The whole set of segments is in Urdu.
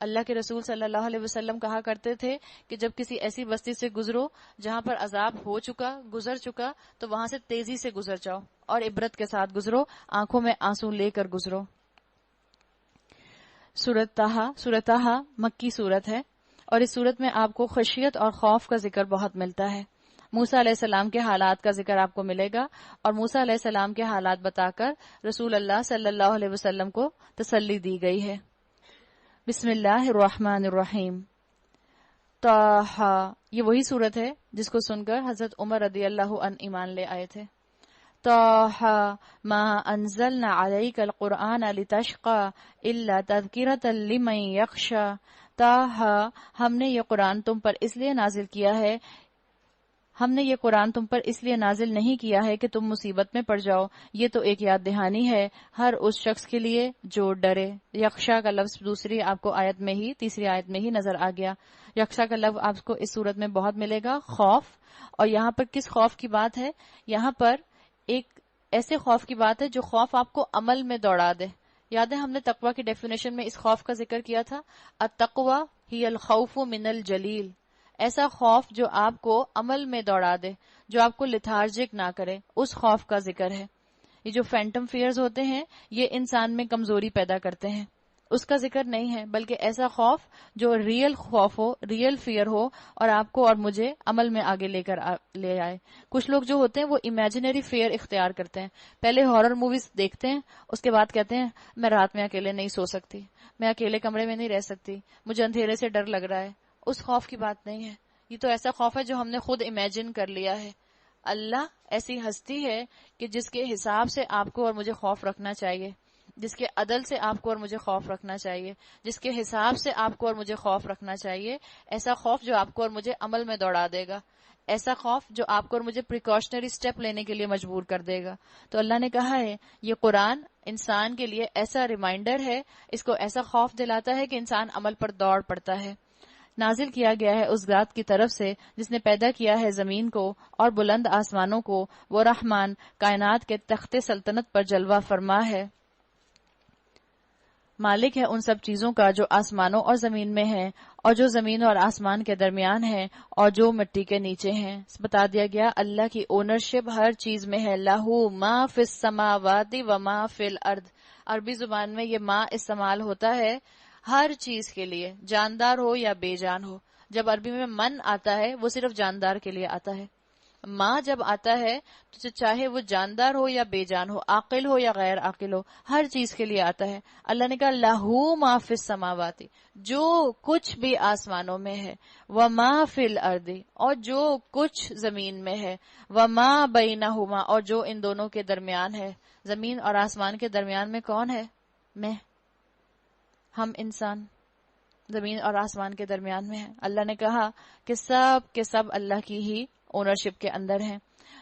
اللہ کے رسول صلی اللہ علیہ وسلم کہا کرتے تھے کہ جب کسی ایسی بستی سے گزرو جہاں پر عذاب گزر چکا تو وہاں سے تیزی سے گزر جاؤ اور عبرت کے ساتھ گزرو، آنکھوں میں آنسو لے کر گزرو۔ سورۃ طٰہٰ مکی سورت ہے، اور اس سورت میں آپ کو خشیت اور خوف کا ذکر بہت ملتا ہے۔ موسیٰ علیہ السلام کے حالات کا ذکر آپ کو ملے گا، اور موسیٰ علیہ السلام کے حالات بتا کر رسول اللہ صلی اللہ علیہ وسلم کو تسلی دی گئی ہے۔ بسم اللہ الرحمن الرحیم۔ طٰہٰ، یہ وہی سورت ہے جس کو سن کر حضرت عمر رضی اللہ عنہ ایمان لے آئے تھے۔ طٰہٰ ما انزلنا علیک القرآن لتشقی الا تذکرۃ لمن یخشی۔ طٰہٰ، ہم نے یہ قرآن تم پر اس لیے نازل نہیں کیا ہے کہ تم مصیبت میں پڑ جاؤ، یہ تو ایک یاد دہانی ہے ہر اس شخص کے لیے جو ڈرے۔ یخشا کا لفظ تیسری آیت میں ہی نظر آ گیا۔ یخشا کا لفظ آپ کو اس صورت میں بہت ملے گا، خوف۔ اور یہاں پر کس خوف کی بات ہے؟ یہاں پر ایک ایسے خوف کی بات ہے جو خوف آپ کو عمل میں دوڑا دے۔ یاد ہے ہم نے تقوی کی ڈیفینیشن میں اس خوف کا ذکر کیا تھا، التقوی ہی الخوف من الجلیل، ایسا خوف جو آپ کو عمل میں دوڑا دے، جو آپ کو لتھارجک نہ کرے، اس خوف کا ذکر ہے۔ یہ جو فینٹم فیئرز ہوتے ہیں یہ انسان میں کمزوری پیدا کرتے ہیں، اس کا ذکر نہیں ہے، بلکہ ایسا خوف جو ریئل خوف ہو، ریئل فیئر ہو، اور آپ کو اور مجھے عمل میں آگے لے آئے۔ کچھ لوگ جو ہوتے ہیں وہ امیجنری فیئر اختیار کرتے ہیں، پہلے ہارر موویز دیکھتے ہیں، اس کے بعد کہتے ہیں میں رات میں اکیلے نہیں سو سکتی، میں اکیلے کمرے میں نہیں رہ سکتی، مجھے اندھیرے سے ڈر لگ رہا ہے۔ اس خوف کی بات نہیں ہے، یہ تو ایسا خوف ہے جو ہم نے خود امیجن کر لیا ہے۔ اللہ ایسی ہستی ہے کہ جس کے حساب سے آپ کو اور مجھے خوف رکھنا چاہیے، جس کے عدل سے آپ کو اور مجھے خوف رکھنا چاہیے، جس کے حساب سے آپ کو اور مجھے خوف رکھنا چاہیے، ایسا خوف جو آپ کو اور مجھے عمل میں دوڑا دے گا، ایسا خوف جو آپ کو اور مجھے پریکاشنری سٹیپ لینے کے لیے مجبور کر دے گا۔ تو اللہ نے کہا ہے یہ قرآن انسان کے لیے ایسا ریمائنڈر ہے، اس کو ایسا خوف دلاتا ہے کہ انسان عمل پر دوڑ پڑتا ہے۔ نازل کیا گیا ہے اس ذات کی طرف سے جس نے پیدا کیا ہے زمین کو اور بلند آسمانوں کو، وہ رحمان کائنات کے تخت سلطنت پر جلوہ فرما ہے، مالک ہے ان سب چیزوں کا جو آسمانوں اور زمین میں ہیں، اور جو زمین اور آسمان کے درمیان ہیں، اور جو مٹی کے نیچے ہیں۔ بتا دیا گیا اللہ کی اونرشپ ہر چیز میں ہے۔ لہو ما فی السماوات و ما فی الارض، عربی زبان میں یہ ما استعمال ہوتا ہے ہر چیز کے لیے، جاندار ہو یا بے جان ہو۔ جب عربی میں من آتا ہے وہ صرف جاندار کے لیے آتا ہے، ماں جب آتا ہے تو چاہے وہ جاندار ہو یا بے جان ہو، عاقل ہو یا غیر عاقل ہو، ہر چیز کے لیے آتا ہے۔ اللہ نے کہا لہو ما فی السماوات، جو کچھ بھی آسمانوں میں ہے، وما فی الارض، اور جو کچھ زمین میں ہے، وما بینہما، اور جو ان دونوں کے درمیان ہے۔ زمین اور آسمان کے درمیان میں کون ہے؟ ہم انسان زمین اور آسمان کے درمیان میں ہیں۔ اللہ نے کہا کہ سب کے سب اللہ کی ہی اونرشپ کے اندر ہیں۔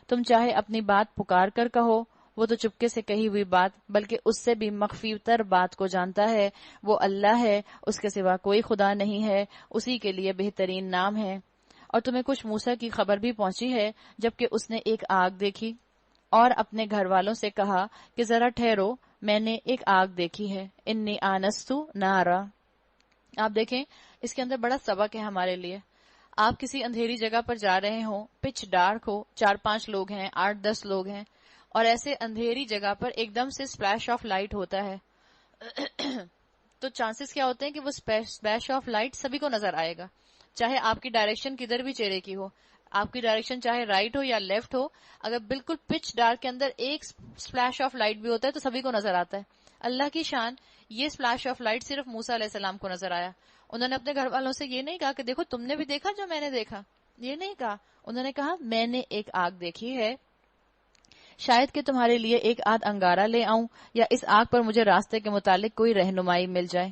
تم چاہے اپنی بات پکار کر کہو، وہ تو چپکے سے کہی ہوئی بات بلکہ اس سے بھی مخفی تر بات کو جانتا ہے۔ وہ اللہ ہے، اس کے سوا کوئی خدا نہیں ہے، اسی کے لیے بہترین نام ہے۔ اور تمہیں کچھ موسیٰ کی خبر بھی پہنچی ہے جبکہ اس نے ایک آگ دیکھی اور اپنے گھر والوں سے کہا کہ ذرا ٹھہرو، میں نے ایک آگ دیکھی ہے، انی آنستو نارا۔ آپ دیکھیں اس کے اندر بڑا سبق ہے ہمارے لیے۔ آپ کسی اندھیری جگہ پر جا رہے ہوں، پچ ڈارک ہو، 4-5 لوگ ہیں، 8-10 لوگ ہیں، اور ایسے اندھیری جگہ پر ایک دم سے سپلیش آف لائٹ ہوتا ہے تو چانسز کیا ہوتے ہیں کہ وہ سپلیش آف لائٹ سبھی کو نظر آئے گا، چاہے آپ کی ڈائریکشن کدھر بھی چہرے کی ہو، آپ کی ڈائریکشن چاہے رائٹ ہو یا لیفٹ ہو، اگر بالکل پچ ڈارک کے اندر ایک سپلیش آف لائٹ بھی ہوتا ہے تو سبھی کو نظر آتا ہے۔ اللہ کی شان، یہ سپلیش آف لائٹ صرف موسیٰ علیہ السلام کو نظر آیا۔ انہوں نے اپنے گھر والوں سے یہ نہیں کہا کہ دیکھو تم نے بھی دیکھا جو میں نے دیکھا، یہ نہیں کہا، انہوں نے کہا میں نے ایک آگ دیکھی ہے، شاید کہ تمہارے لیے ایک آدھ انگارہ لے آؤں یا اس آگ پر مجھے راستے کے متعلق کوئی رہنمائی مل جائے۔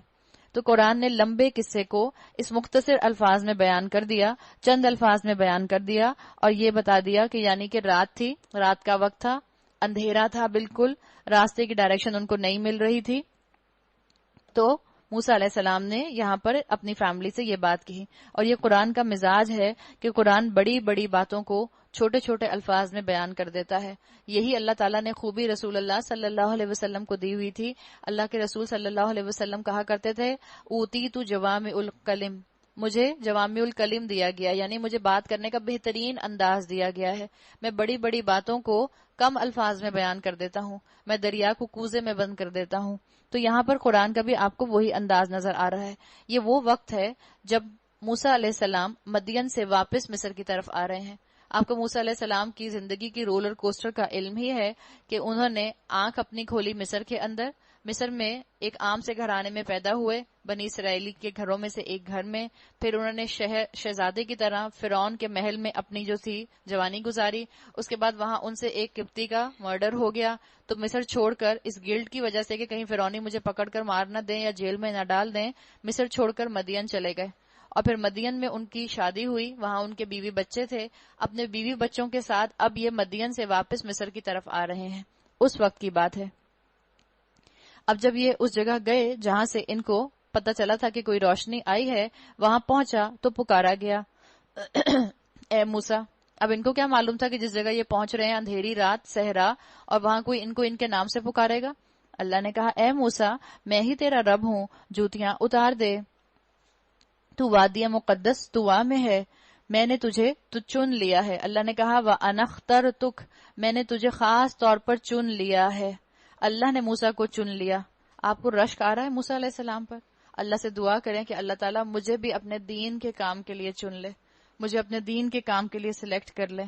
تو قرآن نے لمبے قصے کو اس مختصر الفاظ میں بیان کر دیا، چند الفاظ میں بیان کر دیا، اور یہ بتا دیا کہ یعنی کہ رات تھی، رات کا وقت تھا، اندھیرا تھا، بالکل راستے کی ڈائریکشن ان کو نہیں مل رہی تھی، تو موسیٰ علیہ السلام نے یہاں پر اپنی فیملی سے یہ بات کہی. اور یہ قرآن کا مزاج ہے کہ قرآن بڑی بڑی باتوں کو چھوٹے چھوٹے الفاظ میں بیان کر دیتا ہے. یہی اللہ تعالیٰ نے خوبی رسول اللہ صلی اللہ علیہ وسلم کو دی ہوئی تھی. اللہ کے رسول صلی اللہ علیہ وسلم کہا کرتے تھے اوتیت جوامع الکلم، مجھے جوامع الکلم دیا گیا، یعنی مجھے بات کرنے کا بہترین انداز دیا گیا ہے. میں بڑی بڑی باتوں کو کم الفاظ میں بیان کر دیتا ہوں، میں دریا کو کوزے میں بند کر دیتا ہوں. تو یہاں پر قرآن کا بھی آپ کو وہی انداز نظر آ رہا ہے. یہ وہ وقت ہے جب موسیٰ علیہ السلام مدین سے واپس مصر کی طرف آ رہے ہیں. آپ کو موسیٰ علیہ السلام کی زندگی کی رولر کوسٹر کا علم ہی ہے کہ انہوں نے آنکھ اپنی کھولی مصر کے اندر. مصر میں ایک عام سے گھرانے میں پیدا ہوئے، بنی اسرائیلی کے گھروں میں سے ایک گھر میں. پھر انہوں نے شہزادے کی طرح فرعون کے محل میں اپنی جو تھی جوانی گزاری. اس کے بعد وہاں ان سے ایک قبطی کا مرڈر ہو گیا. تو مصر چھوڑ کر اس گلٹ کی وجہ سے کہ کہیں فرعونی مجھے پکڑ کر مار نہ دیں یا جیل میں نہ ڈال دیں، مصر چھوڑ کر مدین چلے گئے. اور پھر مدین میں ان کی شادی ہوئی، وہاں ان کے بیوی بچے تھے. اپنے بیوی بچوں کے ساتھ اب یہ مدین سے واپس مصر کی طرف آ رہے ہیں. اس وقت کی بات ہے. اب جب یہ اس جگہ گئے جہاں سے ان کو پتا چلا تھا کہ کوئی روشنی آئی ہے، وہاں پہنچا تو پکارا گیا اے موسیٰ. اب ان کو کیا معلوم تھا کہ جس جگہ یہ پہنچ رہے ہیں اندھیری رات صحرا، اور وہاں کوئی ان کو ان کے نام سے پکارے گا. اللہ نے کہا اے موسیٰ میں ہی تیرا رب ہوں، جوتیاں اتار دے، تو وادی مقدس طوا میں ہے، میں نے تجھے تو چن لیا ہے. اللہ نے کہا وَأَنَا اخْتَرْتُكَ، میں نے تجھے خاص طور پر چن لیا ہے. اللہ نے موسیٰ کو چن لیا. آپ کو رشک آ رہا ہے موسیٰ علیہ السلام پر؟ اللہ سے دعا کریں کہ اللہ تعالیٰ مجھے بھی اپنے دین کے کام کے لیے چن لے، مجھے اپنے دین کے کام کے لیے سلیکٹ کر لے.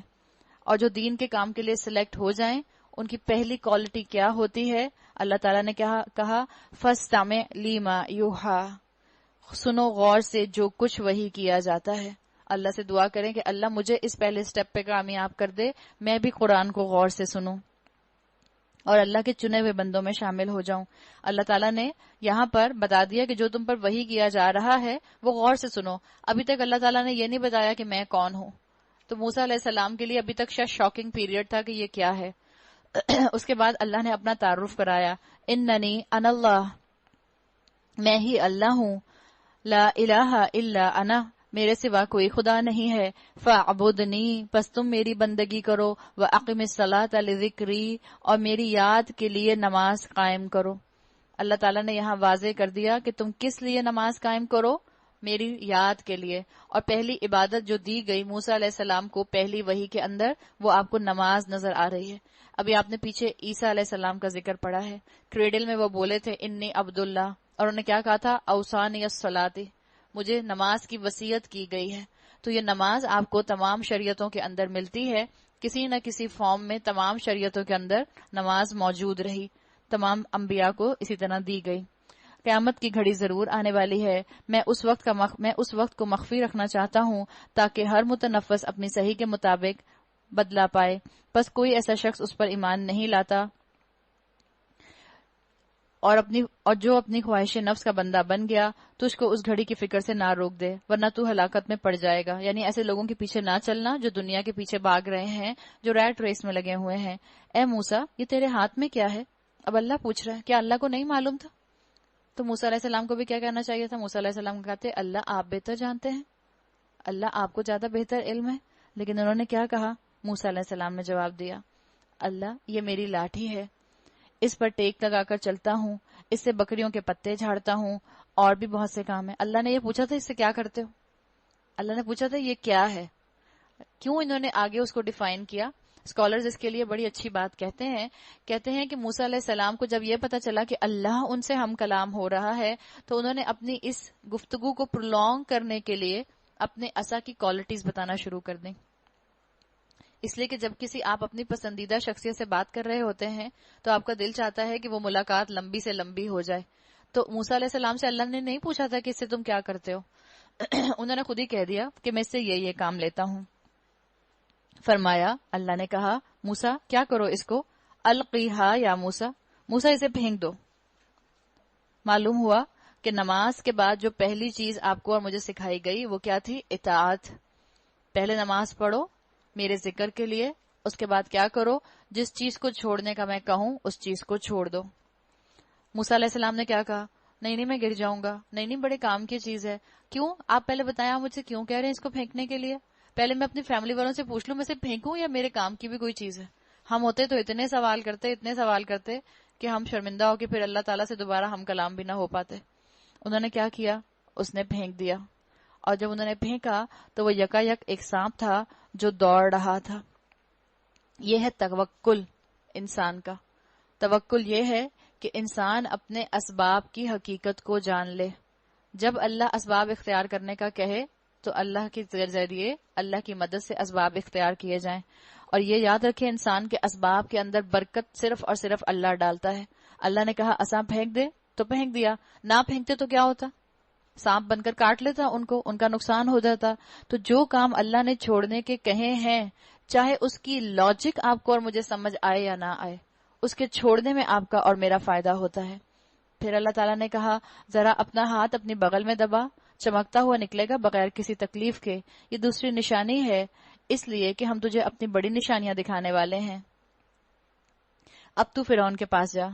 اور جو دین کے کام کے لیے سلیکٹ ہو جائیں ان کی پہلی کوالٹی کیا ہوتی ہے؟ اللہ تعالیٰ نے کہا فَاسْتَمِعْ لِمَا يُوحَىٰ، سنو غور سے جو کچھ وحی کیا جاتا ہے. اللہ سے دعا کریں کہ اللہ مجھے اس پہلے سٹیپ پہ کامیاب کر دے، میں بھی قرآن کو غور سے سنوں اور اللہ کے چنے ہوئے بندوں میں شامل ہو جاؤں. اللہ تعالیٰ نے یہاں پر بتا دیا کہ جو تم پر وحی کیا جا رہا ہے وہ غور سے سنو. ابھی تک اللہ تعالیٰ نے یہ نہیں بتایا کہ میں کون ہوں. تو موسیٰ علیہ السلام کے لیے ابھی تک شاید شاکنگ پیریڈ تھا کہ یہ کیا ہے. اس کے بعد اللہ نے اپنا تعارف کرایا، اننی انا اللہ، میں ہی اللہ ہوں، لا الہ الا انا، میرے سوا کوئی خدا نہیں ہے، فاعبدنی، پس تم میری بندگی کرو، واقم الصلاۃ لذکری، اور میری یاد کے لیے نماز قائم کرو. اللہ تعالیٰ نے یہاں واضح کر دیا کہ تم کس لیے نماز قائم کرو، میری یاد کے لیے. اور پہلی عبادت جو دی گئی موسیٰ علیہ السلام کو پہلی وحی کے اندر، وہ آپ کو نماز نظر آ رہی ہے. ابھی آپ نے پیچھے عیسیٰ علیہ السلام کا ذکر پڑھا ہے. کریڈل میں وہ بولے تھے انی عبداللہ، اور انہوں نے کیا کہا تھا اوصانی الصلاۃ، مجھے نماز کی وصیت کی گئی ہے. تو یہ نماز آپ کو تمام شریعتوں کے اندر ملتی ہے، کسی نہ کسی فارم میں تمام شریعتوں کے اندر نماز موجود رہی، تمام انبیاء کو اسی طرح دی گئی. قیامت کی گھڑی ضرور آنے والی ہے، میں اس وقت کو مخفی رکھنا چاہتا ہوں تاکہ ہر متنفس اپنی صحیح کے مطابق بدلا پائے. بس کوئی ایسا شخص اس پر ایمان نہیں لاتا اور جو اپنی خواہش نفس کا بندہ بن گیا تو اس کو اس گھڑی کی فکر سے نہ روک دے، ورنہ تو ہلاکت میں پڑ جائے گا. یعنی ایسے لوگوں کے پیچھے نہ چلنا جو دنیا کے پیچھے بھاگ رہے ہیں، جو ریٹ ریس میں لگے ہوئے ہیں. اے موسیٰ یہ تیرے ہاتھ میں کیا ہے؟ اب اللہ پوچھ رہا ہے، کیا اللہ کو نہیں معلوم تھا؟ تو موسیٰ علیہ السلام کو بھی کیا کہنا چاہیے تھا؟ موسیٰ علیہ السلام کو کہتے اللہ آپ بہتر جانتے ہیں، اللہ آپ کو زیادہ بہتر علم ہے. لیکن انہوں نے کیا کہا؟ موسیٰ علیہ السلام نے جواب دیا اللہ یہ میری لاٹھی ہے، اس پر ٹیک لگا کر چلتا ہوں، اس سے بکریوں کے پتے جھاڑتا ہوں، اور بھی بہت سے کام ہیں. اللہ نے یہ پوچھا تھا اس سے کیا کرتے ہو؟ اللہ نے پوچھا تھا یہ کیا ہے؟ کیوں انہوں نے آگے اس کو ڈیفائن کیا؟ اسکالرز اس کے لیے بڑی اچھی بات کہتے ہیں کہ موسیٰ علیہ السلام کو جب یہ پتا چلا کہ اللہ ان سے ہم کلام ہو رہا ہے تو انہوں نے اپنی اس گفتگو کو پرولونگ کرنے کے لیے اپنے عصا کی کوالٹیز بتانا شروع کر دیں. اس لیے کہ جب کسی آپ اپنی پسندیدہ شخصیت سے بات کر رہے ہوتے ہیں تو آپ کا دل چاہتا ہے کہ وہ ملاقات لمبی سے لمبی ہو جائے. تو موسیٰ علیہ السلام سے اللہ نے نہیں پوچھا تھا کہ اس سے تم کیا کرتے ہو، انہوں نے خود ہی کہہ دیا کہ میں اس سے یہ کام لیتا ہوں. فرمایا اللہ نے کہا موسیٰ کیا کرو اس کو؟ القیہا یا موسیٰ اسے پھینک دو. معلوم ہوا کہ نماز کے بعد جو پہلی چیز آپ کو اور مجھے سکھائی گئی وہ کیا تھی؟ اطاعت. پہلے نماز پڑھو میرے ذکر کے لیے، اس کے بعد کیا کرو؟ جس چیز کو چھوڑنے کا میں کہوں اس چیز کو چھوڑ دو. موسیٰ علیہ السلام نے کیا کہا؟ نہیں میں گر جاؤں گا، نہیں بڑے کام کی چیز ہے. کیوں؟ آپ پہلے بتائیں، آپ مجھ سے کیوں کہہ رہے ہیں اس کو پھینکنے کے لیے؟ پہلے میں اپنی فیملی والوں سے پوچھ لوں میں سے پھینکوں یا میرے کام کی بھی کوئی چیز ہے. ہم ہوتے تو اتنے سوال کرتے کہ ہم شرمندہ ہو کے پھر اللہ تعالیٰ سے دوبارہ ہم کلام بھی نہ ہو پاتے. انہوں نے کیا کیا؟ اس نے پھینک دیا. اور جب انہوں نے پھینکا تو وہ یکا یک ایک سانپ تھا جو دوڑ رہا تھا. یہ ہے توکل انسان کا. توکل یہ ہے کہ انسان اپنے اسباب کی حقیقت کو جان لے. جب اللہ اسباب اختیار کرنے کا کہے تو اللہ کے ذریعے اللہ کی مدد سے اسباب اختیار کیے جائیں. اور یہ یاد رکھے انسان کے اسباب کے اندر برکت صرف اور صرف اللہ ڈالتا ہے. اللہ نے کہا اساں پھینک دے تو پھینک دیا، نہ پھینکتے تو کیا ہوتا؟ سانپ بن کر کاٹ لیتا ان کا نقصان ہو جاتا. تو جو کام اللہ نے چھوڑنے کے کہے ہیں، چاہے اس کی لاجک آپ کو اور مجھے سمجھ آئے یا نہ آئے، اس کے چھوڑنے میں آپ کا اور میرا فائدہ ہوتا ہے. پھر اللہ تعالیٰ نے کہا ذرا اپنا ہاتھ اپنی بغل میں دبا، چمکتا ہوا نکلے گا بغیر کسی تکلیف کے. یہ دوسری نشانی ہے، اس لیے کہ ہم تجھے اپنی بڑی نشانیاں دکھانے والے ہیں. اب تو فرعون کے پاس جا.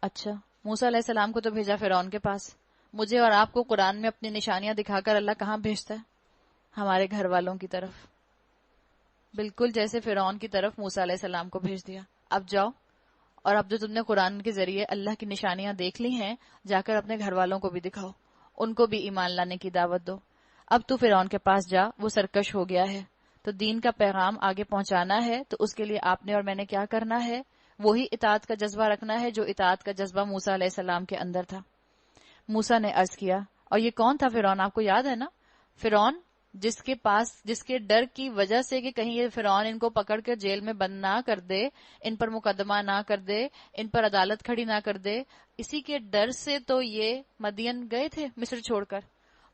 اچھا، موسیٰ علیہ السلام کو تو بھیجا فرعون کے پاس. مجھے اور آپ کو قرآن میں اپنی نشانیاں دکھا کر اللہ کہاں بھیجتا ہے؟ ہمارے گھر والوں کی طرف، بالکل جیسے فرعون کی طرف موسیٰ علیہ السلام کو بھیج دیا. اب جاؤ، اور اب جو تم نے قرآن کے ذریعے اللہ کی نشانیاں دیکھ لی ہیں، جا کر اپنے گھر والوں کو بھی دکھاؤ، ان کو بھی ایمان لانے کی دعوت دو. اب تو فرعون کے پاس جا، وہ سرکش ہو گیا ہے. تو دین کا پیغام آگے پہنچانا ہے تو اس کے لیے آپ نے اور میں نے کیا کرنا ہے؟ وہی اطاعت کا جذبہ رکھنا ہے جو اطاعت کا جذبہ موسیٰ علیہ السلام کے اندر تھا. موسیٰ نے عرض کیا، اور یہ کون تھا فرعون؟ آپ کو یاد ہے نا؟ فرعون جس کے ڈر کی وجہ سے کہ کہیں یہ فرعون ان کو پکڑ کر جیل میں بند نہ کر دے، ان پر مقدمہ نہ کر دے، ان پر عدالت کھڑی نہ کر دے، اسی کے ڈر سے تو یہ مدین گئے تھے مصر چھوڑ کر.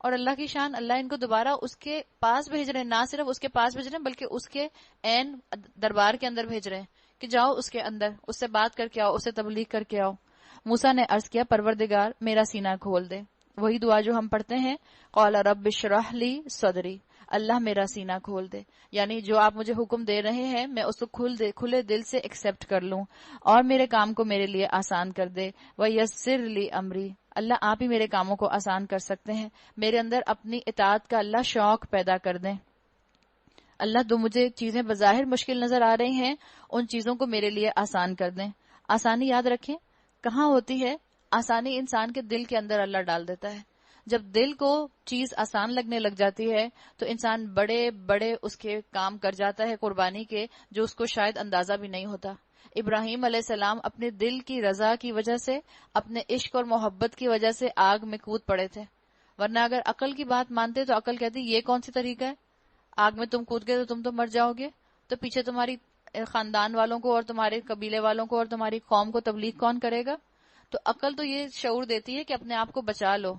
اور اللہ کی شان، اللہ ان کو دوبارہ اس کے پاس بھیج رہے ہیں. نہ صرف اس کے پاس بھیج رہے ہیں بلکہ اس کے عین دربار کے اندر بھیج رہے ہیں کہ جاؤ اس کے اندر، اس سے بات کر کے آؤ، اس سے تبلیغ کر کے آؤ. موسیٰ نے عرض کیا پروردگار میرا سینہ کھول دے. وہی دعا جو ہم پڑھتے ہیں، قال رب اشرح لی صدری، اللہ میرا سینہ کھول دے. یعنی جو آپ مجھے حکم دے رہے ہیں میں اس کو کھلے دل سے ایکسپٹ کر لوں اور میرے کام کو میرے لیے آسان کر دے. ویسر لی امری، اللہ آپ ہی میرے کاموں کو آسان کر سکتے ہیں. میرے اندر اپنی اطاعت کا اللہ شوق پیدا کر دیں. اللہ جو مجھے چیزیں بظاہر مشکل نظر آ رہی ہیں ان چیزوں کو میرے لیے آسان کر دیں. آسانی یاد رکھیں کہاں ہوتی ہے؟ آسانی انسان کے دل کے اندر اللہ ڈال دیتا ہے. جب دل کو چیز آسان لگنے لگ جاتی ہے تو انسان بڑے بڑے اس کے کام کر جاتا ہے قربانی کے، جو اس کو شاید اندازہ بھی نہیں ہوتا. ابراہیم علیہ السلام اپنے دل کی رضا کی وجہ سے، اپنے عشق اور محبت کی وجہ سے آگ میں کود پڑے تھے. ورنہ اگر عقل کی بات مانتے تو عقل کہتی یہ کون سی طریقہ ہے، آگ میں تم کود گئے تو تم تو مر جاؤ گے، تو پیچھے تمہاری خاندان والوں کو اور تمہارے قبیلے والوں کو اور تمہاری قوم کو تبلیغ کون کرے گا؟ تو عقل تو یہ شعور دیتی ہے کہ اپنے آپ کو بچا لو.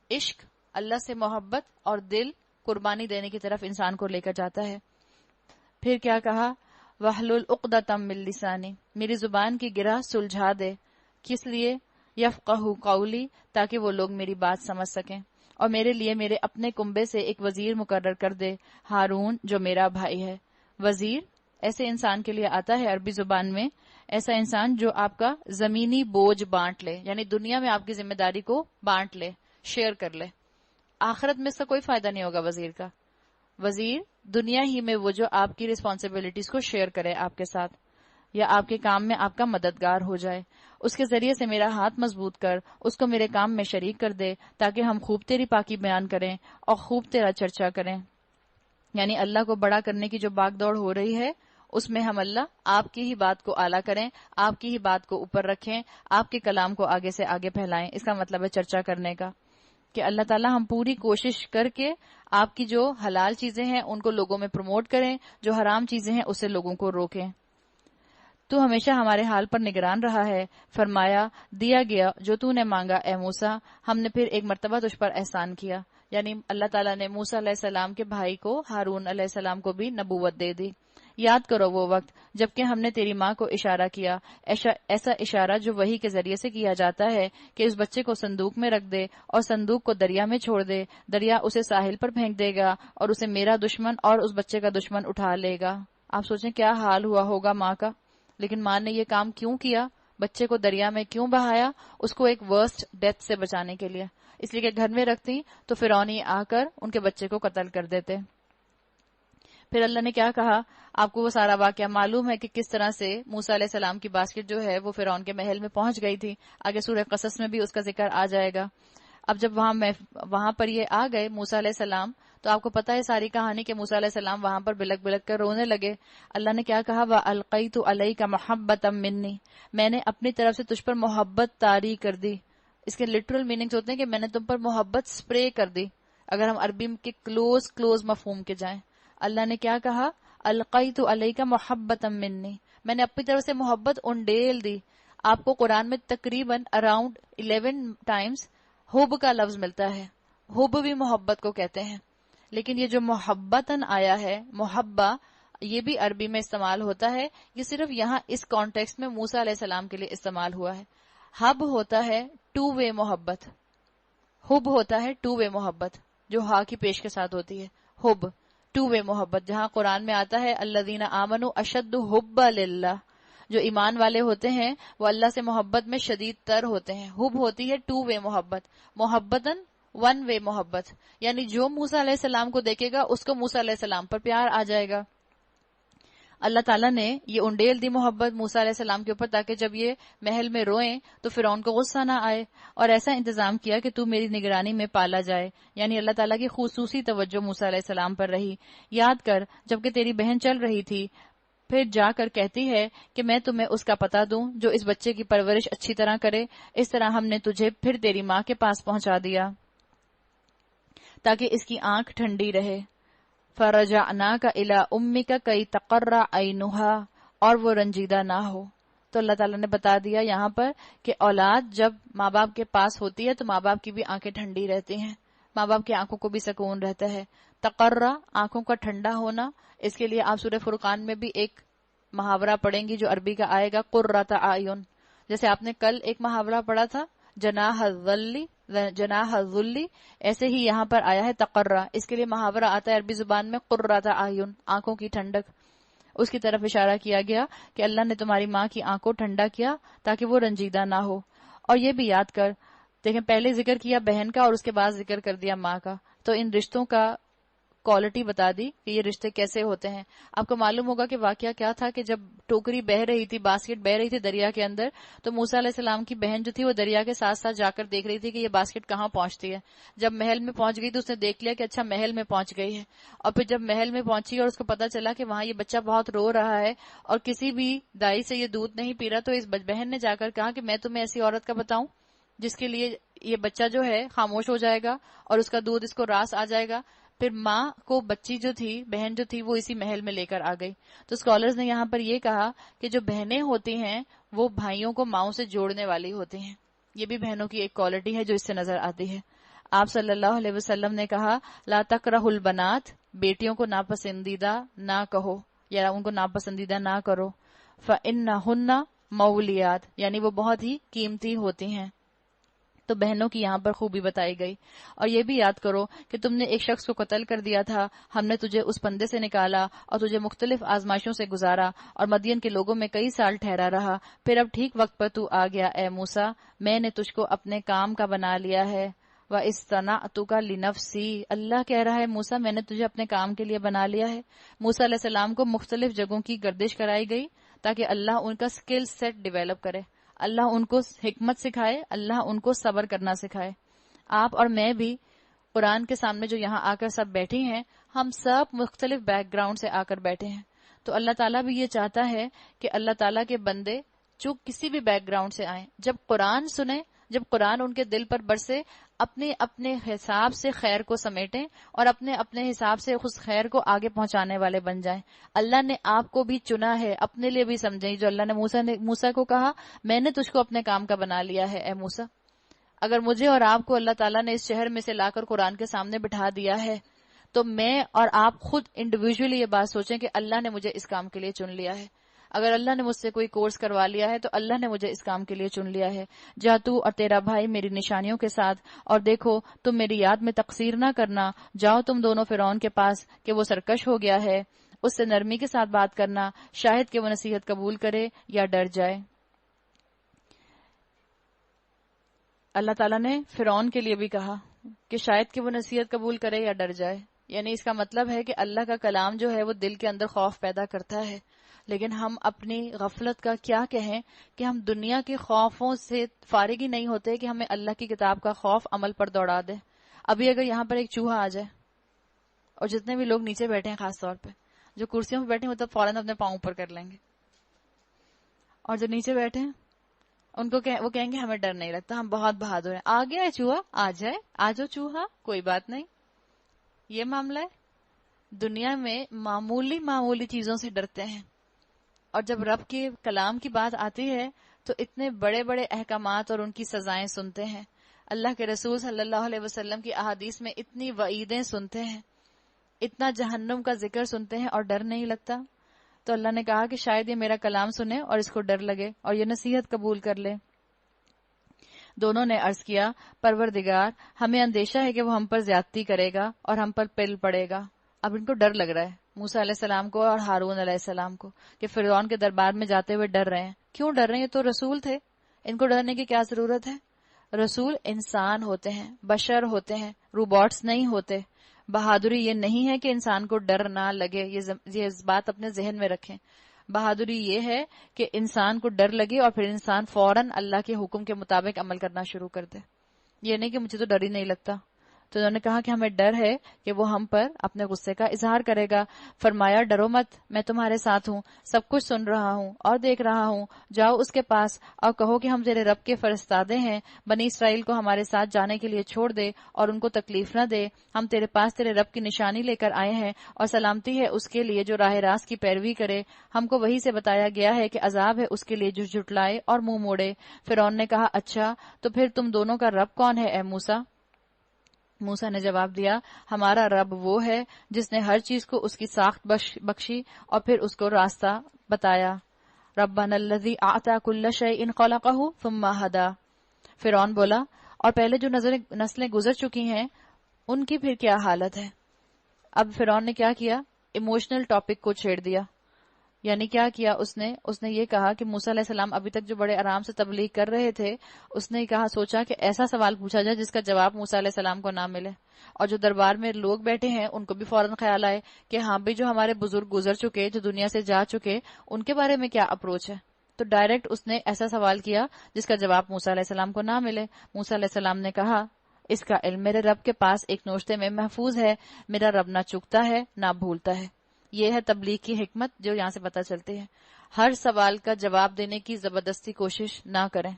عشق، اللہ سے محبت اور دل قربانی دینے کی طرف انسان کو لے کر جاتا ہے. پھر کیا کہا؟ وَحْلُلْ عُقْدَةً مِّن لِّسَانِي، میری زبان کی گرہ سلجھا دے. کس لیے؟ یفقہوا قولی، تاکہ وہ لوگ میری بات سمجھ سکیں. اور میرے لیے میرے اپنے کنبے سے ایک وزیر مقرر کر دے، ہارون جو میرا بھائی ہے. وزیر ایسے انسان کے لیے آتا ہے عربی زبان میں، ایسا انسان جو آپ کا زمینی بوجھ بانٹ لے، یعنی دنیا میں آپ کی ذمہ داری کو بانٹ لے، شیئر کر لے. آخرت میں اس کا کوئی فائدہ نہیں ہوگا وزیر کا. وزیر دنیا ہی میں وہ جو آپ کی رسپانسبلٹیز کو شیئر کرے آپ کے ساتھ، یا آپ کے کام میں آپ کا مددگار ہو جائے. اس کے ذریعے سے میرا ہاتھ مضبوط کر، اس کو میرے کام میں شریک کر دے، تاکہ ہم خوب تیری پاکی بیان کریں اور خوب تیرا چرچا کریں. یعنی اللہ کو بڑا کرنے کی جو باغ دوڑ ہو رہی ہے اس میں ہم اللہ آپ کی ہی بات کو اعلیٰ کریں، آپ کی ہی بات کو اوپر رکھیں، آپ کے کلام کو آگے سے آگے پھیلائیں. اس کا مطلب ہے چرچا کرنے کا، کہ اللہ تعالیٰ ہم پوری کوشش کر کے آپ کی جو حلال چیزیں ہیں ان کو لوگوں میں پروموٹ کریں، جو حرام چیزیں ہیں اسے لوگوں کو روکیں. تو ہمیشہ ہمارے حال پر نگران رہا ہے. فرمایا دیا گیا جو تو نے مانگا اے موسیٰ، ہم نے پھر ایک مرتبہ تجھ پر احسان کیا. یعنی اللہ تعالیٰ نے موسیٰ علیہ السلام کے بھائی کو، ہارون علیہ السلام کو بھی نبوت دے دی. یاد کرو وہ وقت جبکہ ہم نے تیری ماں کو اشارہ کیا، ایسا اشارہ جو وحی کے ذریعے سے کیا جاتا ہے کہ اس بچے کو صندوق میں رکھ دے اور صندوق کو دریا میں چھوڑ دے. دریا اسے ساحل پر پھینک دے گا اور اسے میرا دشمن اور اس بچے کا دشمن اٹھا لے گا. آپ سوچیں کیا حال ہوا ہوگا ماں کا. لیکن ماں نے یہ کام کیوں کیا؟ بچے کو دریا میں کیوں بہایا؟ اس کو ایک ورسٹ ڈیتھ سے بچانے کے لیے، اس لیے کہ گھر میں رکھتی تو فرعونی آ کر ان کے بچے کو قتل کر دیتے۔ پھر اللہ نے کیا کہا؟ آپ کو وہ سارا واقعہ معلوم ہے کہ کس طرح سے موسیٰ علیہ السلام کی باسکٹ جو ہے وہ فرعون کے محل میں پہنچ گئی تھی۔ آگے سورہ قصص میں بھی اس کا ذکر آ جائے گا۔ اب جب وہاں پر یہ آ گئے موسیٰ علیہ السلام، تو آپ کو پتا ہے ساری کہانی کہ موسیٰ علیہ السلام وہاں پر بلک بلک کر رونے لگے۔ اللہ نے کیا کہا؟ وَأَلْقَيْتُ عَلَيْكَ مَحَبَّةً مِّنِّي، میں نے اپنی طرف سے تجھ پر محبت طاری کر دی۔ اس کے لٹرل میننگز ہوتے ہیں کہ میں نے تم پر محبت سپرے کر دی، اگر ہم عربی کے کلوز مفہوم کے جائیں۔ اللہ نے کیا کہا؟ القیت علیک محبۃ منی، میں نے اپنی طرف سے محبت انڈیل دی۔ آپ کو قرآن میں تقریباً اراؤنڈ 11 ٹائمز حب کا لفظ ملتا ہے۔ حب بھی محبت کو کہتے ہیں، لیکن یہ جو محبتاً آیا ہے، محبہ، یہ بھی عربی میں استعمال ہوتا ہے۔ یہ صرف یہاں اس کانٹیکسٹ میں موسیٰ علیہ السلام کے لیے استعمال ہوا ہے۔ حب ہوتا ہے ٹو وے محبت، حب ہوتا ہے ٹو وے محبت جو ہا کی پیش کے ساتھ ہوتی ہے۔ حب ٹو وے محبت، جہاں قرآن میں آتا ہے الذین آمنوا اشد حبا للہ، جو ایمان والے ہوتے ہیں وہ اللہ سے محبت میں شدید تر ہوتے ہیں۔ حب ہوتی ہے ٹو وے محبت، محبتاً ون وے محبت، یعنی جو موسیٰ علیہ السلام کو دیکھے گا اس کو موسیٰ علیہ السلام پر پیار آ جائے گا۔ اللہ تعالیٰ نے یہ انڈیل دی محبت موسیٰ علیہ السلام کے اوپر تاکہ جب یہ محل میں روئیں تو فرعون کو غصہ نہ آئے، اور ایسا انتظام کیا کہ تو میری نگرانی میں پالا جائے، یعنی اللہ تعالیٰ کی خصوصی توجہ موسیٰ علیہ السلام پر رہی۔ یاد کر جبکہ تیری بہن چل رہی تھی، پھر جا کر کہتی ہے کہ میں تمہیں اس کا پتہ دوں جو اس بچے کی پرورش اچھی طرح کرے، اس طرح ہم نے تجھے پھر تیری ماں کے پاس پہنچا دیا تاکہ اس کی آنکھ ٹھنڈی رہے۔ فَرَجَعْنَاكَ إِلَىٰ أُمِّكَ كَيْ تَقَرَّ عَيْنُهَا، اور وہ رنجیدہ نہ ہو۔ تو اللہ تعالیٰ نے بتا دیا یہاں پر کہ اولاد جب ماں باپ کے پاس ہوتی ہے تو ماں باپ کی بھی آنکھیں ٹھنڈی رہتی ہیں، ماں باپ کی آنکھوں کو بھی سکون رہتا ہے۔ تقرّ، آنکھوں کا ٹھنڈا ہونا، اس کے لیے آپ سورہ فرقان میں بھی ایک محاورہ پڑھیں گی جو عربی کا آئے گا، قرۃ اعین، جیسے آپ نے کل ایک محاورہ پڑھا تھا جناح الذل، ایسے ہی یہاں پر آیا ہے تقرّ، اس کے لیے محاورہ آتا ہے عربی زبان میں قرۃ اعین، آنکھوں کی ٹھنڈک۔ اس کی طرف اشارہ کیا گیا کہ اللہ نے تمہاری ماں کی آنکھ کو ٹھنڈا کیا تاکہ وہ رنجیدہ نہ ہو۔ اور یہ بھی یاد کر، دیکھیں پہلے ذکر کیا بہن کا اور اس کے بعد ذکر کر دیا ماں کا، تو ان رشتوں کا کوالٹی بتا دی کہ یہ رشتے کیسے ہوتے ہیں۔ آپ کو معلوم ہوگا کہ واقعہ کیا تھا کہ جب ٹوکری بہ رہی تھی، باسکٹ بہ رہی تھی دریا کے اندر، تو موسیٰ علیہ السلام کی بہن جو تھی وہ دریا کے ساتھ ساتھ جا کر دیکھ رہی تھی کہ یہ باسکٹ کہاں پہنچتی ہے۔ جب محل میں پہنچ گئی تو اس نے دیکھ لیا کہ اچھا محل میں پہنچ گئی ہے، اور پھر جب محل میں پہنچی اور اس کو پتا چلا کہ وہاں یہ بچہ بہت رو رہا ہے اور کسی بھی دائی سے یہ دودھ نہیں پی رہا، تو اس بہن نے جا کر کہا کہ میں تمہیں ایسی عورت کا بتاؤں جس کے لیے یہ بچہ جو ہے خاموش ہو جائے گا اور اس کا دودھ اس کو راس آ جائے گا۔ پھر ماں کو بچی جو تھی، بہن جو تھی، وہ اسی محل میں لے کر آ گئی۔ تو اسکالرز نے یہاں پر یہ کہا کہ جو بہنیں ہوتی ہیں وہ بھائیوں کو ماؤں سے جوڑنے والی ہوتی ہیں، یہ بھی بہنوں کی ایک کوالٹی ہے جو اس سے نظر آتی ہے۔ آپ صلی اللہ علیہ وسلم نے کہا لا تکرہ البنات، بیٹیوں کو ناپسندیدہ نہ کہو یا ان کو ناپسندیدہ نہ کرو، فإنہن مولیات، یعنی وہ بہت ہی قیمتی ہوتی ہیں۔ تو بہنوں کی یہاں پر خوبی بتائی گئی۔ اور یہ بھی یاد کرو کہ تم نے ایک شخص کو قتل کر دیا تھا، ہم نے تجھے اس پندے سے نکالا اور تجھے مختلف آزمائشوں سے گزارا اور مدین کے لوگوں میں کئی سال ٹھہرا رہا، پھر اب ٹھیک وقت پر تو آ گیا اے موسیٰ، میں نے تجھ کو اپنے کام کا بنا لیا ہے۔ وَإِصْطَنَعْتُكَ لِنَفْسِي، اللہ کہہ رہا ہے موسیٰ میں نے تجھے اپنے کام کے لیے بنا لیا ہے۔ موسیٰ علیہ السلام کو مختلف جگہوں کی گردش کرائی گئی تاکہ اللہ ان کا سکل سیٹ ڈیولپ کرے، اللہ ان کو حکمت سکھائے، اللہ ان کو صبر کرنا سکھائے۔ آپ اور میں بھی قرآن کے سامنے جو یہاں آ کر سب بیٹھی ہیں، ہم سب مختلف بیک گراؤنڈ سے آ کر بیٹھے ہیں، تو اللہ تعالیٰ بھی یہ چاہتا ہے کہ اللہ تعالیٰ کے بندے جو کسی بھی بیک گراؤنڈ سے آئیں، جب قرآن سنیں، جب قرآن ان کے دل پر برسے، اپنے اپنے حساب سے خیر کو سمیٹیں اور اپنے اپنے حساب سے اس خیر کو آگے پہنچانے والے بن جائیں۔ اللہ نے آپ کو بھی چنا ہے، اپنے لیے بھی سمجھیں، جو اللہ نے موسیٰ کو کہا میں نے تجھ کو اپنے کام کا بنا لیا ہے اے موسیٰ۔ اگر مجھے اور آپ کو اللہ تعالیٰ نے اس شہر میں سے لا کر قرآن کے سامنے بٹھا دیا ہے تو میں اور آپ خود انڈیویجولی یہ بات سوچیں کہ اللہ نے مجھے اس کام کے لیے چن لیا ہے۔ اگر اللہ نے مجھ سے کوئی کورس کروا لیا ہے تو اللہ نے مجھے اس کام کے لیے چن لیا ہے۔ جا تو اور تیرا بھائی میری نشانیوں کے ساتھ، اور دیکھو تم میری یاد میں تقصیر نہ کرنا، جاؤ تم دونوں فرعون کے پاس کہ وہ سرکش ہو گیا ہے، اس سے نرمی کے ساتھ بات کرنا، شاید کہ وہ نصیحت قبول کرے یا ڈر جائے۔ اللہ تعالیٰ نے فرعون کے لیے بھی کہا کہ شاید کہ وہ نصیحت قبول کرے یا ڈر جائے، یعنی اس کا مطلب ہے کہ اللہ کا کلام جو ہے وہ دل کے اندر خوف پیدا کرتا ہے، لیکن ہم اپنی غفلت کا کیا کہیں کہ ہم دنیا کے خوفوں سے فارغ ہی نہیں ہوتے کہ ہمیں اللہ کی کتاب کا خوف عمل پر دوڑا دے۔ ابھی اگر یہاں پر ایک چوہا آ جائے، اور جتنے بھی لوگ نیچے بیٹھے ہیں، خاص طور پہ جو کرسیوں پہ بیٹھے ہیں وہ تو فوراً اپنے پاؤں اوپر کر لیں گے، اور جو نیچے بیٹھے ہیں ان کو وہ کہیں گے ہمیں ڈر نہیں لگتا، ہم بہت بہادر ہیں، آ گیا ہے چوہا، آ جائے، آ جاؤ چوہا، کوئی بات نہیں۔ یہ معاملہ ہے، دنیا میں معمولی چیزوں سے ڈرتے ہیں، اور جب رب کے کلام کی بات آتی ہے تو اتنے بڑے بڑے احکامات اور ان کی سزائیں سنتے ہیں، اللہ کے رسول صلی اللہ علیہ وسلم کی احادیث میں اتنی وعیدیں سنتے ہیں، اتنا جہنم کا ذکر سنتے ہیں اور ڈر نہیں لگتا۔ تو اللہ نے کہا کہ شاید یہ میرا کلام سنے اور اس کو ڈر لگے اور یہ نصیحت قبول کر لے۔ دونوں نے عرض کیا، پروردگار، ہمیں اندیشہ ہے کہ وہ ہم پر زیادتی کرے گا اور ہم پر پل پڑے گا۔ اب ان کو ڈر لگ رہا ہے، موسیٰ علیہ السلام کو اور ہارون علیہ السلام کو، کہ فرعون کے دربار میں جاتے ہوئے ڈر رہے ہیں۔ کیوں ڈر رہے ہیں؟ یہ تو رسول تھے، ان کو ڈرنے کی کیا ضرورت ہے؟ رسول انسان ہوتے ہیں، بشر ہوتے ہیں، روبوٹس نہیں ہوتے۔ بہادری یہ نہیں ہے کہ انسان کو ڈر نہ لگے، یہ بات اپنے ذہن میں رکھیں۔ بہادری یہ ہے کہ انسان کو ڈر لگے اور پھر انسان فوراً اللہ کے حکم کے مطابق عمل کرنا شروع کر دے، یہ نہیں کہ مجھے تو ڈر ہی نہیں لگتا۔ تو انہوں نے کہا کہ ہمیں ڈر ہے کہ وہ ہم پر اپنے غصے کا اظہار کرے گا۔ فرمایا، ڈرو مت، میں تمہارے ساتھ ہوں، سب کچھ سن رہا ہوں اور دیکھ رہا ہوں۔ جاؤ اس کے پاس اور کہو کہ ہم تیرے رب کے فرستادے ہیں، بنی اسرائیل کو ہمارے ساتھ جانے کے لیے چھوڑ دے اور ان کو تکلیف نہ دے۔ ہم تیرے پاس تیرے رب کی نشانی لے کر آئے ہیں، اور سلامتی ہے اس کے لیے جو راہ راست کی پیروی کرے۔ ہم کو وہی سے بتایا گیا ہے کہ عذاب ہے اس کے لیے جو جھٹلائے اور منہ موڑے۔ فرعون نے کہا، اچھا تو پھر تم دونوں کا رب کون ہے اے موسیٰ؟ موسیٰ نے جواب دیا، ہمارا رب وہ ہے جس نے ہر چیز کو اس کی ساخت بخشی اور پھر اس کو راستہ بتایا۔ ربنا الذی اعطی کل شیء خلقہ ثم ہدی۔ فرعون بولا، اور پہلے جو نسلیں گزر چکی ہیں ان کی پھر کیا حالت ہے؟ اب فرعون نے کیا کیا؟ ایموشنل ٹاپک کو چھیڑ دیا۔ یعنی کیا کیا اس نے یہ کہا کہ موسیٰ علیہ السلام ابھی تک جو بڑے آرام سے تبلیغ کر رہے تھے، اس نے کہا، سوچا کہ ایسا سوال پوچھا جائے جس کا جواب موسیٰ علیہ السلام کو نہ ملے، اور جو دربار میں لوگ بیٹھے ہیں ان کو بھی فوراً خیال آئے کہ ہاں بھی جو ہمارے بزرگ گزر چکے، جو دنیا سے جا چکے، ان کے بارے میں کیا اپروچ ہے۔ تو ڈائریکٹ اس نے ایسا سوال کیا جس کا جواب موسیٰ علیہ السلام کو نہ ملے۔ موسیٰ علیہ السلام نے کہا، اس کا علم میرے رب کے پاس ایک نوشتے میں محفوظ ہے، میرا رب نہ چکتا ہے نہ بھولتا ہے۔ یہ ہے تبلیغ کی حکمت جو یہاں سے پتہ چلتی ہے۔ ہر سوال کا جواب دینے کی زبردستی کوشش نہ کریں۔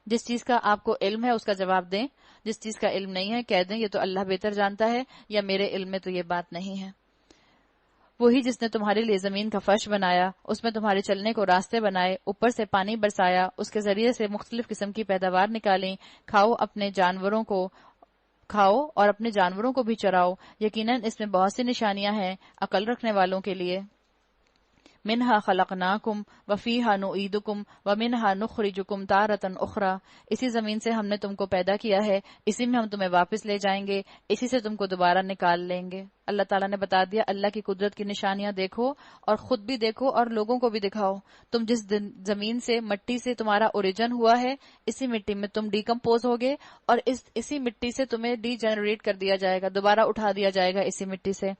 جس چیز کا آپ کو علم ہے اس کا جواب دیں، جس چیز کا علم نہیں ہے کہہ دیں یہ تو اللہ بہتر جانتا ہے، یا میرے علم میں تو یہ بات نہیں ہے۔ وہی جس نے تمہارے لیے زمین کا فرش بنایا، اس میں تمہارے چلنے کو راستے بنائے، اوپر سے پانی برسایا، اس کے ذریعے سے مختلف قسم کی پیداوار نکالیں، کھاؤ اور اپنے جانوروں کو بھی چراؤ، یقیناً اس میں بہت سی نشانیاں ہیں عقل رکھنے والوں کے لیے۔ منہا خلقناکم وفیہا نعیدکم ومنہا نخرجکم تارۃ اخری، اسی زمین سے ہم نے تم کو پیدا کیا ہے، اسی میں ہم تمہیں واپس لے جائیں گے، اسی سے تم کو دوبارہ نکال لیں گے۔ اللہ تعالیٰ نے بتا دیا، اللہ کی قدرت کی نشانیاں دیکھو اور خود بھی دیکھو اور لوگوں کو بھی دکھاؤ۔ تم جس زمین سے، مٹی سے تمہارا اوریجن ہوا ہے، اسی مٹی میں تم ڈیکمپوز ہوگے، اور اسی مٹی سے تمہیں ڈی جنریٹ کر دیا جائے گا، دوبارہ اٹھا دیا جائے گا اسی مٹی سے۔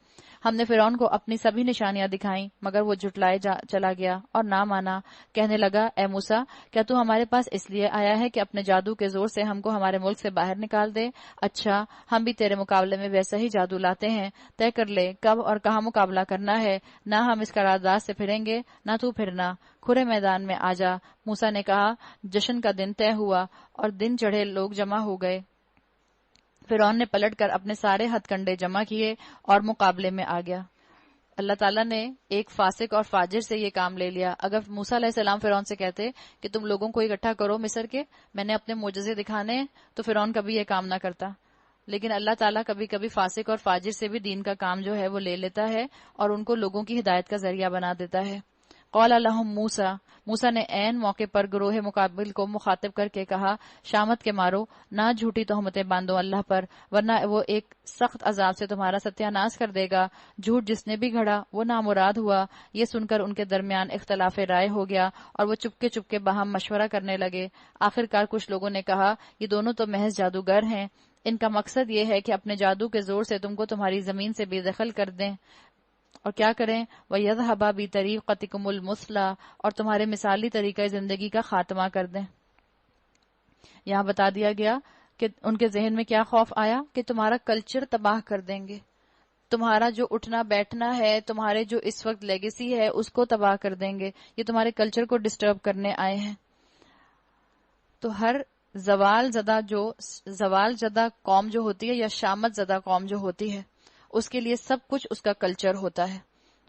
ہم نے فرعون کو اپنی سبھی نشانیاں دکھائیں مگر وہ جھٹلائے چلا گیا اور نہ مانا۔ کہنے لگا، اے موسیٰ، کیا تو ہمارے پاس اس لیے آیا ہے کہ اپنے جادو کے زور سے ہم کو ہمارے ملک سے باہر نکال دے؟ اچھا، ہم بھی تیرے مقابلے میں ویسا ہی جادو لاتے ہیں، طے کر لے کب اور کہاں مقابلہ کرنا ہے، نہ ہم اس قرارداد سے پھریں گے نہ تو پھرنا، کھلے میدان میں آ جا۔ موسیٰ نے کہا، جشن کا دن طے ہوا اور دن چڑھے، لوگ جمع ہو گئے۔ فرعون نے پلٹ کر اپنے سارے ہتھ کنڈے جمع کیے اور مقابلے میں آ گیا۔ اللہ تعالیٰ نے ایک فاسق اور فاجر سے یہ کام لے لیا۔ اگر موسیٰ علیہ السلام فرعون سے کہتے کہ تم لوگوں کو اکٹھا کرو مصر کے، میں نے اپنے معجزے دکھانے ہیں، تو فرعون کبھی یہ کام نہ کرتا۔ لیکن اللہ تعالیٰ کبھی کبھی فاسق اور فاجر سے بھی دین کا کام جو ہے وہ لے لیتا ہے اور ان کو لوگوں کی ہدایت کا ذریعہ بنا دیتا ہے۔ قال لهم موسیٰ، موسیٰ نے عین موقع پر گروہ مقابل کو مخاطب کر کے کہا، شامت کے مارو، نہ جھوٹی تہمتیں باندھو اللہ پر، ورنہ وہ ایک سخت عذاب سے تمہارا ستیہ ناش کر دے گا۔ جھوٹ جس نے بھی گھڑا وہ نامراد ہوا۔ یہ سن کر ان کے درمیان اختلاف رائے ہو گیا اور وہ چپکے چپکے باہم مشورہ کرنے لگے۔ آخرکار کچھ لوگوں نے کہا، یہ دونوں تو محض جادوگر ہیں، ان کا مقصد یہ ہے کہ اپنے جادو کے زور سے تم کو تمہاری زمین سے بے دخل کر دیں، اور کیا کریں؟ وَيَذْهَبَ بِطَرِيقَتِكُمُ الْمُثْلَىٰ، اور تمہارے مثالی طریقہ زندگی کا خاتمہ کر دیں۔ یہاں بتا دیا گیا کہ ان کے ذہن میں کیا خوف آیا کہ تمہارا کلچر تباہ کر دیں گے، تمہارا جو اٹھنا بیٹھنا ہے، تمہارے جو اس وقت لیگیسی ہے اس کو تباہ کر دیں گے، یہ تمہارے کلچر کو ڈسٹرب کرنے آئے ہیں۔ تو ہر زوال زدہ قوم جو ہوتی ہے یا شامت زدہ قوم جو ہوتی ہے، اس کے لیے سب کچھ اس کا کلچر ہوتا ہے،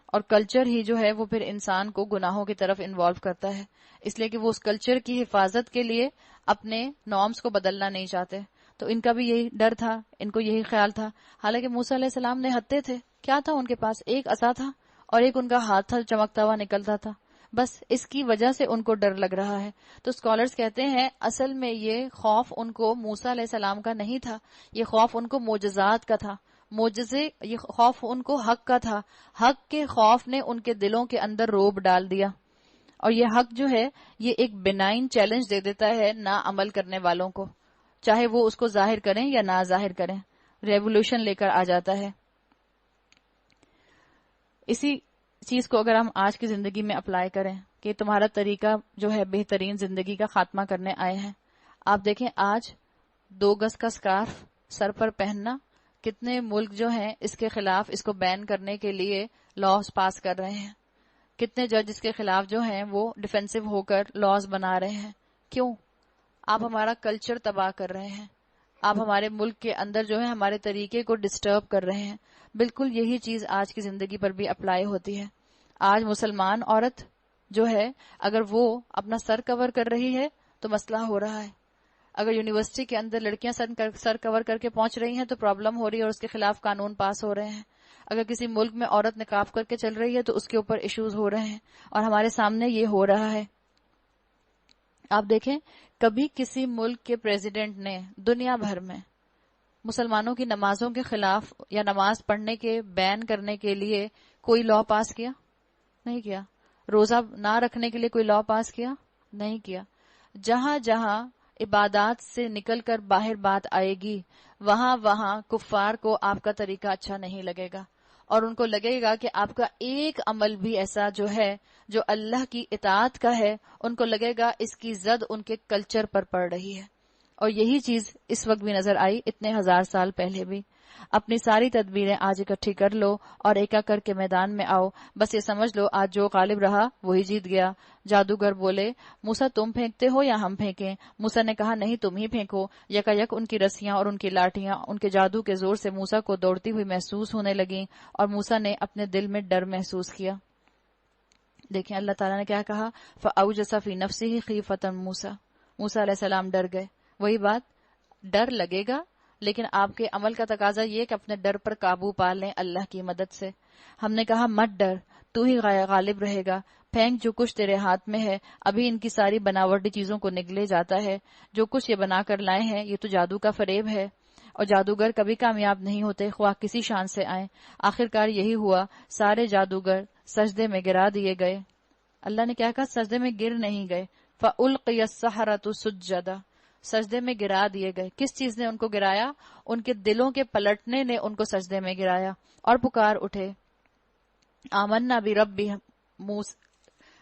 اور کلچر ہی جو ہے وہ پھر انسان کو گناہوں کی طرف انوالو کرتا ہے، اس لیے کہ وہ اس کلچر کی حفاظت کے لیے اپنے نارمز کو بدلنا نہیں چاہتے۔ تو ان کا بھی یہی ڈر تھا، ان کو یہی خیال تھا۔ حالانکہ موسیٰ علیہ السلام نے ہتھے تھے، کیا تھا ان کے پاس؟ ایک عصا تھا اور ایک ان کا ہاتھ تھا چمکتا ہوا نکلتا تھا، بس اس کی وجہ سے ان کو ڈر لگ رہا ہے۔ تو اسکالرز کہتے ہیں اصل میں یہ خوف ان کو موسیٰ علیہ السلام کا نہیں تھا، یہ خوف ان کو معجزات کا تھا، یہ خوف ان کو حق کا تھا۔ حق کے خوف نے ان کے دلوں کے اندر روب ڈال دیا، اور یہ حق جو ہے یہ ایک بینائن چیلنج دے دیتا ہے نا عمل کرنے والوں کو، چاہے وہ اس کو ظاہر کریں یا نہ ظاہر کریں، ریولوشن لے کر آ جاتا ہے۔ اسی چیز کو اگر ہم آج کی زندگی میں اپلائی کریں کہ تمہارا طریقہ جو ہے بہترین زندگی کا خاتمہ کرنے آئے ہیں، آپ دیکھیں آج 2 گز کا سکارف سر پر پہننا، کتنے ملک جو ہیں اس کے خلاف اس کو بین کرنے کے لیے لاز پاس کر رہے ہیں، کتنے جج اس کے خلاف جو ہیں وہ ڈیفینسو ہو کر لاز بنا رہے ہیں۔ کیوں؟ آپ ہمارا کلچر تباہ کر رہے ہیں، آپ ہمارے ملک کے اندر جو ہے ہمارے طریقے کو ڈسٹرب کر رہے ہیں۔ بالکل یہی چیز آج کی زندگی پر بھی اپلائی ہوتی ہے۔ آج مسلمان عورت جو ہے اگر وہ اپنا سر کور کر رہی ہے تو مسئلہ ہو رہا ہے، اگر یونیورسٹی کے اندر لڑکیاں سر کور کر کے پہنچ رہی ہیں تو پرابلم ہو رہی ہے اور اس کے خلاف قانون پاس ہو رہے ہیں، اگر کسی ملک میں عورت نقاب کر کے چل رہی ہے تو اس کے اوپر ایشوز ہو رہے ہیں، اور ہمارے سامنے یہ ہو رہا ہے۔ آپ دیکھیں کبھی کسی ملک کے پریزیڈنٹ نے دنیا بھر میں مسلمانوں کی نمازوں کے خلاف یا نماز پڑھنے کے بین کرنے کے لیے کوئی لا پاس کیا؟ نہیں کیا۔ روزہ نہ رکھنے کے لیے کوئی لا پاس کیا؟ نہیں کیا۔ جہاں جہاں عبادات سے نکل کر باہر بات آئے گی وہاں وہاں کفار کو آپ کا طریقہ اچھا نہیں لگے گا، اور ان کو لگے گا کہ آپ کا ایک عمل بھی ایسا جو ہے جو اللہ کی اطاعت کا ہے، ان کو لگے گا اس کی زد ان کے کلچر پر پڑ رہی ہے۔ اور یہی چیز اس وقت بھی نظر آئی، اتنے 1000 سال پہلے بھی۔ اپنی ساری تدبیریں آج اکٹھی کر لو اور ایک ایک کر کے میدان میں آؤ، بس یہ سمجھ لو آج جو غالب رہا وہی جیت گیا۔ جادوگر بولے، موسیٰ تم پھینکتے ہو یا ہم پھینکیں؟ موسیٰ نے کہا نہیں تم ہی پھینکو۔ یکا یک ان کی رسیاں اور ان کی لاٹیاں ان کے جادو کے زور سے موسیٰ کو دوڑتی ہوئی محسوس ہونے لگیں، اور موسیٰ نے اپنے دل میں ڈر محسوس کیا۔ دیکھیں اللہ تعالیٰ نے کیا کہا، فَأَوْجَسَ فِي نَفْسِهِ خِیفَةً موسیٰ، موسیٰ علیہ السلام ڈر گئے۔ وہی بات، ڈر لگے گا لیکن آپ کے عمل کا تقاضا یہ کہ اپنے ڈر پر قابو پا لیں اللہ کی مدد سے۔ ہم نے کہا مت ڈر، تو ہی غالب رہے گا، پھینک جو کچھ تیرے ہاتھ میں ہے۔ ابھی ان کی ساری بناوٹی چیزوں کو نگلے جاتا ہے، جو کچھ یہ بنا کر لائے ہیں یہ تو جادو کا فریب ہے، اور جادوگر کبھی کامیاب نہیں ہوتے خواہ کسی شان سے آئیں۔ آخرکار یہی ہوا، سارے جادوگر سجدے میں گرا دیے گئے۔ اللہ نے کیا کہا؟ سجدے میں گر نہیں گئے، فَأُلْقِيَ السَّحَرَةُ سُجَّدًا، سجدے میں گرا دیے گئے۔ کس چیز نے ان کو گرایا؟ ان کے دلوں کے پلٹنے نے ان کو سجدے میں گرایا، اور پکار اٹھے آمنا برب موسیٰ،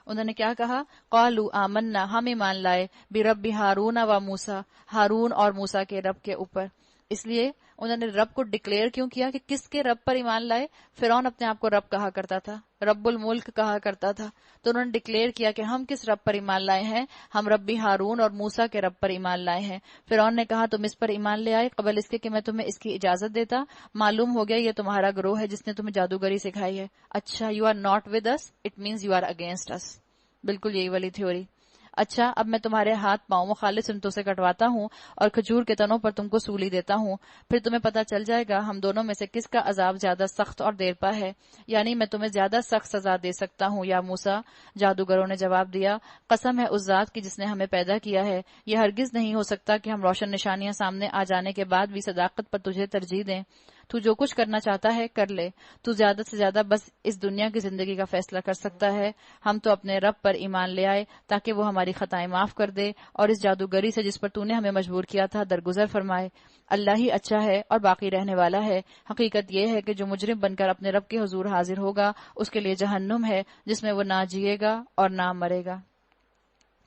انہوں نے کیا کہا؟ قالوا آمنا، ہم ایمان لائے، برب ہارون و موسیٰ، ہارون اور موسیٰ کے رب کے اوپر۔ اس لیے انہوں نے رب کو ڈکلیئر کیوں کیا کہ کس کے رب پر ایمان لائے؟ فرعون اپنے آپ کو رب کہا کرتا تھا، رب الملک کہا کرتا تھا، تو انہوں نے ڈکلیئر کیا کہ ہم کس رب پر ایمان لائے ہیں؟ ہم ربی ہارون اور موسیٰ کے رب پر ایمان لائے ہیں۔ فرعون نے کہا تم اس پر ایمان لے آئے قبل اس کے کہ میں تمہیں اس کی اجازت دیتا؟ معلوم ہو گیا یہ تمہارا گروہ ہے جس نے تمہیں جادوگری سکھائی ہے۔ اچھا، you are not with us, it means you are against us. بالکل یہی والی تھیوری۔ اچھا اب میں تمہارے ہاتھ پاؤں مخالف سمتوں سے کٹواتا ہوں اور کھجور کے تنوں پر تم کو سولی دیتا ہوں، پھر تمہیں پتہ چل جائے گا ہم دونوں میں سے کس کا عذاب زیادہ سخت اور دیر پا ہے، یعنی میں تمہیں زیادہ سخت سزا دے سکتا ہوں یا موسیٰ۔ جادوگروں نے جواب دیا، قسم ہے اس ذات کی جس نے ہمیں پیدا کیا ہے، یہ ہرگز نہیں ہو سکتا کہ ہم روشن نشانیاں سامنے آ جانے کے بعد بھی صداقت پر تجھے ترجیح دیں۔ تو جو کچھ کرنا چاہتا ہے کر لے، تو زیادہ سے زیادہ بس اس دنیا کی زندگی کا فیصلہ کر سکتا ہے۔ ہم تو اپنے رب پر ایمان لے آئے تاکہ وہ ہماری خطائیں معاف کر دے اور اس جادوگری سے جس پر تو نے ہمیں مجبور کیا تھا درگزر فرمائے۔ اللہ ہی اچھا ہے اور باقی رہنے والا ہے۔ حقیقت یہ ہے کہ جو مجرم بن کر اپنے رب کے حضور حاضر ہوگا اس کے لیے جہنم ہے جس میں وہ نہ جیے گا اور نہ مرے گا۔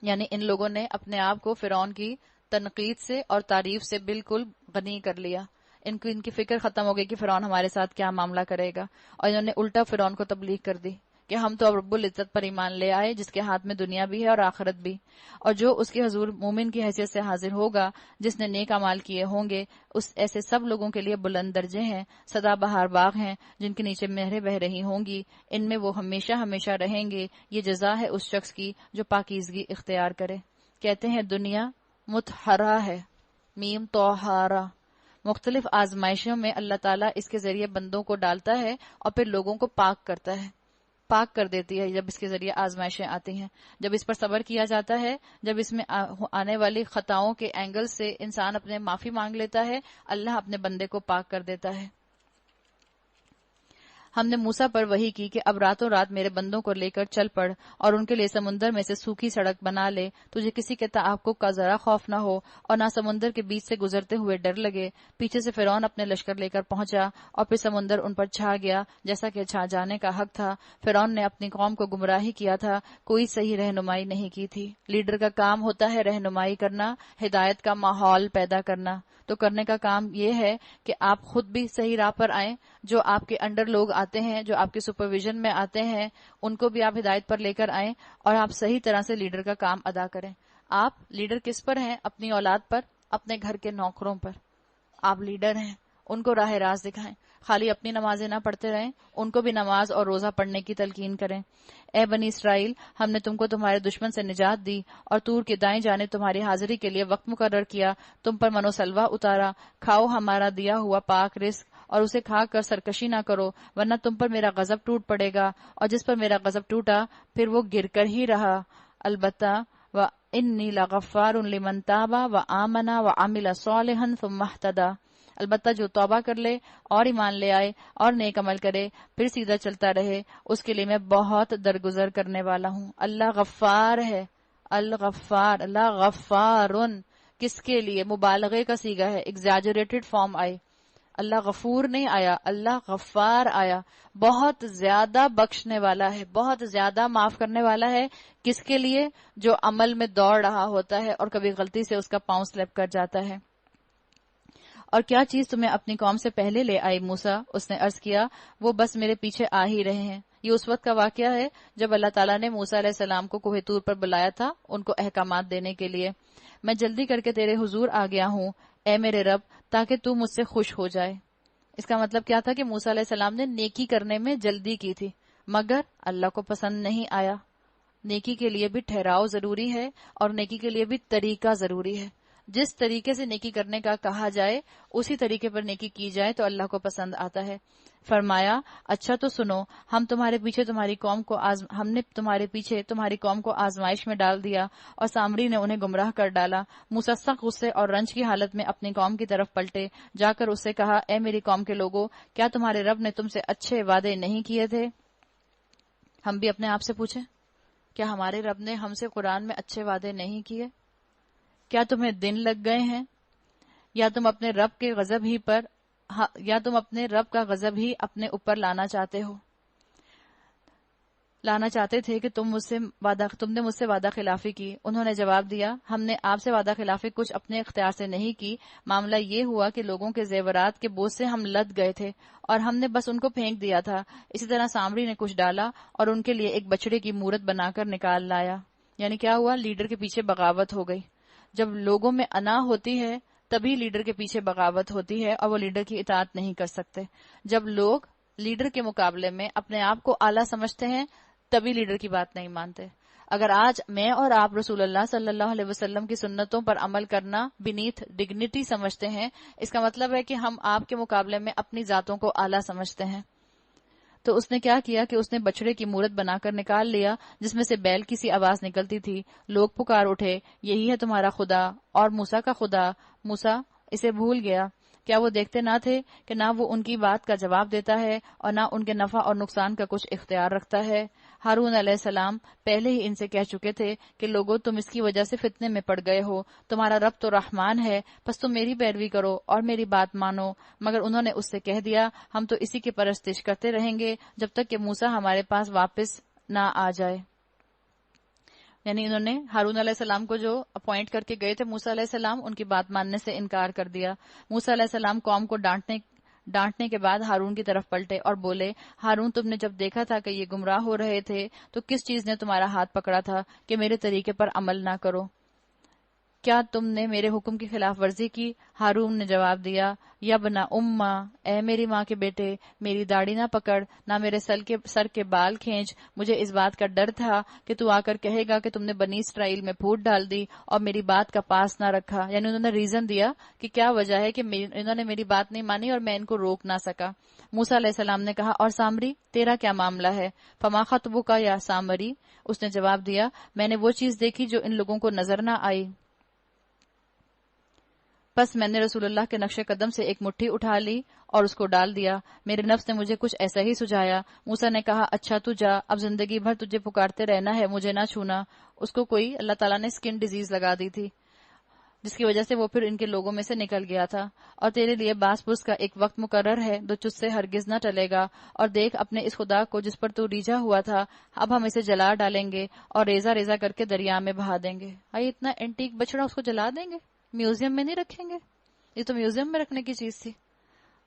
یعنی ان لوگوں نے اپنے آپ کو فرعون کی تنقید سے اور تعریف سے بالکل غنی کر لیا۔ ان کی فکر ختم ہو گئی کہ فرعون ہمارے ساتھ کیا معاملہ کرے گا، اور انہوں نے الٹا فرعون کو تبلیغ کر دی کہ ہم تو اب رب العزت پر ایمان لے آئے جس کے ہاتھ میں دنیا بھی ہے اور آخرت بھی، اور جو اس کے حضور مومن کی حیثیت سے حاضر ہوگا جس نے نیک اعمال کیے ہوں گے، اس ایسے سب لوگوں کے لیے بلند درجے ہیں، سدا بہار باغ ہیں جن کے نیچے نہریں بہہ رہی ہوں گی، ان میں وہ ہمیشہ ہمیشہ رہیں گے۔ یہ جزا ہے اس شخص کی جو پاکیزگی اختیار کرے۔ کہتے ہیں دنیا متحرہ ہے، میم طہارہ، مختلف آزمائشوں میں اللہ تعالیٰ اس کے ذریعے بندوں کو ڈالتا ہے اور پھر لوگوں کو پاک کرتا ہے، پاک کر دیتی ہے جب اس کے ذریعے آزمائشیں آتی ہیں۔ جب اس پر صبر کیا جاتا ہے، جب اس میں آنے والی خطاؤں کے اینگل سے انسان اپنے معافی مانگ لیتا ہے، اللہ اپنے بندے کو پاک کر دیتا ہے۔ ہم نے موسیٰ پر وحی کی کہ اب راتوں رات میرے بندوں کو لے کر چل پڑ اور ان کے لیے سمندر میں سے سوکھی سڑک بنا لے، تجھے کسی کے تعاقب کا ذرا خوف نہ ہو اور نہ سمندر کے بیچ سے گزرتے ہوئے ڈر لگے۔ پیچھے سے فرعون اپنے لشکر لے کر پہنچا اور پھر سمندر ان پر چھا گیا جیسا کہ چھا جانے کا حق تھا۔ فرعون نے اپنی قوم کو گمراہی کیا تھا، کوئی صحیح رہنمائی نہیں کی تھی۔ لیڈر کا کام ہوتا ہے رہنمائی کرنا، ہدایت کا ماحول پیدا کرنا، تو کرنے کا کام یہ ہے کہ آپ خود بھی صحیح راہ پر آئیں، جو آپ کے انڈر لوگ آتے ہیں، جو آپ کے سپرویژن میں آتے ہیں، ان کو بھی آپ ہدایت پر لے کر آئیں اور آپ صحیح طرح سے لیڈر کا کام ادا کریں۔ آپ لیڈر کس پر ہیں؟ اپنی اولاد پر، اپنے گھر کے نوکروں پر۔ آپ لیڈر ہیں، ان کو راہ راست دکھائیں، خالی اپنی نمازیں نہ پڑھتے رہیں، ان کو بھی نماز اور روزہ پڑھنے کی تلقین کریں۔ اے بنی اسرائیل، ہم نے تم کو تمہارے دشمن سے نجات دی اور طور کے دائیں جانب تمہاری حاضری کے لیے وقت مقرر کیا، تم پر من و سلوہ اتارا، کھاؤ ہمارا دیا ہوا پاک رزق اور اسے کھا کر سرکشی نہ کرو، ورنہ تم پر میرا غضب ٹوٹ پڑے گا، اور جس پر میرا غضب ٹوٹا پھر وہ گر کر ہی رہا۔ البتہ وَإِنِّي لَغَفَّارٌ لِمَن تَابَ وَآمَنَ وَعَمِلَ صَالِحًا ثُمَّ اهْتَدَىٰ، البتہ جو توبہ کر لے اور ایمان لے آئے اور نیک عمل کرے پھر سیدھا چلتا رہے، اس کے لیے میں بہت درگزر کرنے والا ہوں۔ اللہ غفار ہے، الغفار، اللہ غفارن، کس کے لیے؟ مبالغے کا صیغہ ہے، ایگزیجریٹڈ فارم آئی۔ اللہ غفور نہیں آیا، اللہ غفار آیا، بہت زیادہ بخشنے والا ہے، بہت زیادہ معاف کرنے والا ہے۔ کس کے لیے؟ جو عمل میں دوڑ رہا ہوتا ہے اور کبھی غلطی سے اس کا پاؤں سلپ کر جاتا ہے۔ اور کیا چیز تمہیں اپنی قوم سے پہلے لے آئی موسیٰ؟ اس نے عرض کیا، وہ بس میرے پیچھے آ ہی رہے ہیں۔ یہ اس وقت کا واقعہ ہے جب اللہ تعالیٰ نے موسیٰ علیہ السلام کو کوہ طور پر بلایا تھا ان کو احکامات دینے کے لیے۔ میں جلدی کر کے تیرے حضور آ گیا ہوں اے میرے رب، تاکہ تو مجھ سے خوش ہو جائے۔ اس کا مطلب کیا تھا کہ موسیٰ علیہ السلام نے نیکی کرنے میں جلدی کی تھی، مگر اللہ کو پسند نہیں آیا۔ نیکی کے لیے بھی ٹھہراؤ ضروری ہے اور نیکی کے لیے بھی طریقہ ضروری ہے۔ جس طریقے سے نیکی کرنے کا کہا جائے اسی طریقے پر نیکی کی جائے تو اللہ کو پسند آتا ہے۔ فرمایا، اچھا تو سنو، ہم نے تمہارے پیچھے تمہاری قوم کو آزمائش میں ڈال دیا اور سامری نے انہیں گمراہ کر ڈالا۔ موسیٰ سخت غصے اور رنج کی حالت میں اپنی قوم کی طرف پلٹے، جا کر اس سے کہا، اے میری قوم کے لوگوں، کیا تمہارے رب نے تم سے اچھے وعدے نہیں کیے تھے؟ ہم بھی اپنے آپ سے پوچھیں، کیا ہمارے رب نے ہم سے قرآن میں اچھے وعدے نہیں کیے؟ کیا تمہیں دن لگ گئے ہیں؟ یا تم اپنے رب کا غضب ہی اپنے اوپر لانا چاہتے تھے کہ تم نے مجھ سے وعدہ خلافی کی؟ انہوں نے جواب دیا، ہم نے آپ سے وعدہ خلافی کچھ اپنے اختیار سے نہیں کی، معاملہ یہ ہوا کہ لوگوں کے زیورات کے بوجھ سے ہم لد گئے تھے اور ہم نے بس ان کو پھینک دیا تھا۔ اسی طرح سامری نے کچھ ڈالا اور ان کے لیے ایک بچڑے کی مورت بنا کر نکال لایا۔ یعنی کیا ہوا؟ لیڈر کے پیچھے بغاوت ہو گئی۔ جب لوگوں میں انا ہوتی ہے تبھی لیڈر کے پیچھے بغاوت ہوتی ہے اور وہ لیڈر کی اطاعت نہیں کر سکتے۔ جب لوگ لیڈر کے مقابلے میں اپنے آپ کو اعلیٰ سمجھتے ہیں تبھی لیڈر کی بات نہیں مانتے۔ اگر آج میں اور آپ رسول اللہ صلی اللہ علیہ وسلم کی سنتوں پر عمل کرنا بینیتھ ڈگنیٹی سمجھتے ہیں، اس کا مطلب ہے کہ ہم آپ کے مقابلے میں اپنی ذاتوں کو اعلیٰ سمجھتے ہیں۔ تو اس نے کیا کیا کہ اس نے بچڑے کی مورت بنا کر نکال لیا جس میں سے بیل کی سی آواز نکلتی تھی۔ لوگ پکار اٹھے، یہی ہے تمہارا خدا اور موسیٰ کا خدا۔ موسیٰ اسے بھول گیا۔ کیا وہ دیکھتے نہ تھے کہ نہ وہ ان کی بات کا جواب دیتا ہے اور نہ ان کے نفع اور نقصان کا کچھ اختیار رکھتا ہے؟ ہارون علیہ السلام پہلے ہی ان سے کہہ چکے تھے کہ لوگوں تم اس کی وجہ سے فتنے میں پڑ گئے ہو، تمہارا رب تو رحمان ہے، پس تم میری پیروی کرو اور میری بات مانو۔ مگر انہوں نے اس سے کہہ دیا ہم تو اسی کی پرستش کرتے رہیں گے جب تک کہ موسیٰ ہمارے پاس واپس نہ آ جائے۔ یعنی انہوں نے ہارون علیہ السلام کو جو اپوائنٹ کر کے گئے تھے موسیٰ علیہ السلام، ان کی بات ماننے سے انکار کر دیا۔ موسیٰ علیہ السلام قوم کو ڈانٹنے کے بعد ہارون کی طرف پلٹے اور بولے، ہارون تم نے جب دیکھا تھا کہ یہ گمراہ ہو رہے تھے تو کس چیز نے تمہارا ہاتھ پکڑا تھا کہ میرے طریقے پر عمل نہ کرو؟ کیا تم نے میرے حکم کی خلاف ورزی کی؟ ہارون نے جواب دیا، یا بنا اماں، اے میری ماں کے بیٹے، میری داڑھی نہ پکڑ، نہ میرے سر کے بال کھینچ۔ مجھے اس بات کا ڈر تھا کہ تو آ کر کہے گا کہ تم نے بنی اسرائیل میں پھوٹ ڈال دی اور میری بات کا پاس نہ رکھا۔ یعنی انہوں نے ریزن دیا کہ کیا وجہ ہے کہ انہوں نے میری بات نہیں مانی اور میں ان کو روک نہ سکا۔ موسیٰ علیہ السلام نے کہا، اور سامری تیرا کیا معاملہ ہے؟ فما خطبک یا سامری؟ اس نے جواب دیا، میں نے وہ چیز دیکھی جو ان لوگوں کو نظر نہ آئی، بس میں نے رسول اللہ کے نقش قدم سے ایک مٹھی اٹھا لی اور اس کو ڈال دیا۔ میرے نفس نے مجھے کچھ ایسا ہی سجھایا۔ موسیٰ نے کہا، اچھا تو جا، اب زندگی بھر تجھے پکارتے رہنا ہے، مجھے نہ چھونا۔ اس کو کوئی اللہ تعالیٰ نے اسکن ڈیزیز لگا دی تھی جس کی وجہ سے وہ پھر ان کے لوگوں میں سے نکل گیا تھا۔ اور تیرے لیے باس پرس کا ایک وقت مقرر ہے جو تجھ سے ہرگز نہ ٹلے گا، اور دیکھ اپنے اس خدا کو جس پر تو ریجھا ہوا تھا، اب ہم اسے جلا ڈالیں گے اور ریزہ ریزہ کر کے دریا میں بہا دیں گے۔ آئی اتنا اینٹیک بچڑا اس کو جلا دیں گے؟ میوزیم میں نہیں رکھیں گے؟ یہ تو میوزیم میں رکھنے کی چیز تھی،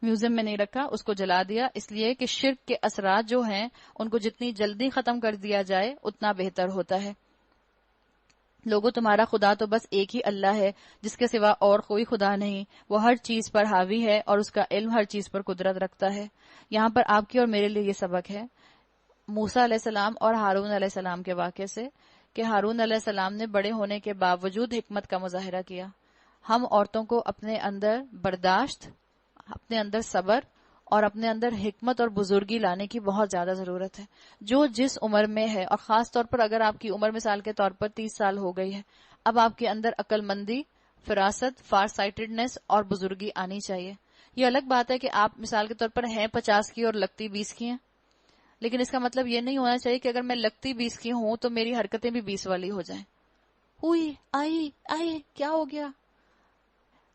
میوزیم میں نہیں رکھا، اس کو جلا دیا، اس لیے کہ شرک کے اثرات جو ہیں ان کو جتنی جلدی ختم کر دیا جائے اتنا بہتر ہوتا ہے۔ لوگوں تمہارا خدا تو بس ایک ہی اللہ ہے جس کے سوا اور کوئی خدا نہیں، وہ ہر چیز پر حاوی ہے اور اس کا علم ہر چیز پر قدرت رکھتا ہے۔ یہاں پر آپ کی اور میرے لیے یہ سبق ہے موسیٰ علیہ السلام اور ہارون علیہ السلام کے واقعے سے کہ ہارون علیہ السلام نے بڑے ہونے کے باوجود حکمت کا مظاہرہ کیا۔ ہم عورتوں کو اپنے اندر برداشت، اپنے اندر صبر اور اپنے اندر حکمت اور بزرگی لانے کی بہت زیادہ ضرورت ہے۔ جو جس عمر میں ہے، اور خاص طور پر اگر آپ کی عمر مثال کے طور پر 30 سال ہو گئی ہے، اب آپ کے اندر عقل مندی، فراست، فار سائٹڈنس اور بزرگی آنی چاہیے۔ یہ الگ بات ہے کہ آپ مثال کے طور پر ہیں 50 کی اور لگتی 20 کی ہیں، لیکن اس کا مطلب یہ نہیں ہونا چاہیے کہ اگر میں لگتی 20 کی ہوں تو میری حرکتیں بھی 20 والی ہو جائیں۔ ہوئی آئی کیا ہو گیا؟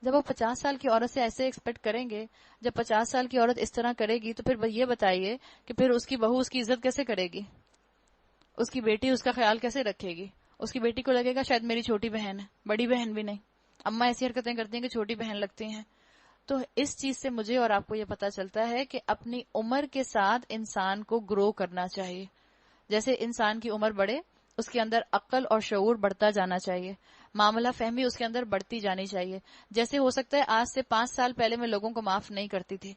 جب آپ 50 سال کی عورت سے ایسے ایکسپیکٹ کریں گے، جب 50 سال کی عورت اس طرح کرے گی تو پھر یہ بتائیے کہ پھر اس کی بہو اس کی عزت کیسے کرے گی؟ اس کی بیٹی اس کا خیال کیسے رکھے گی؟ اس کی بیٹی کو لگے گا شاید میری چھوٹی بہن ہے، بڑی بہن بھی نہیں، اماں ایسی حرکتیں کرتی ہیں کہ چھوٹی بہن لگتی ہیں۔ تو اس چیز سے مجھے اور آپ کو یہ پتا چلتا ہے کہ اپنی عمر کے ساتھ انسان کو گرو کرنا چاہیے۔ جیسے انسان کی عمر بڑھے اس کے اندر عقل اور شعور بڑھتا جانا چاہیے، معاملہ فہمی اس کے اندر بڑھتی جانی چاہیے۔ جیسے ہو سکتا ہے آج سے 5 سال پہلے میں لوگوں کو معاف نہیں کرتی تھی،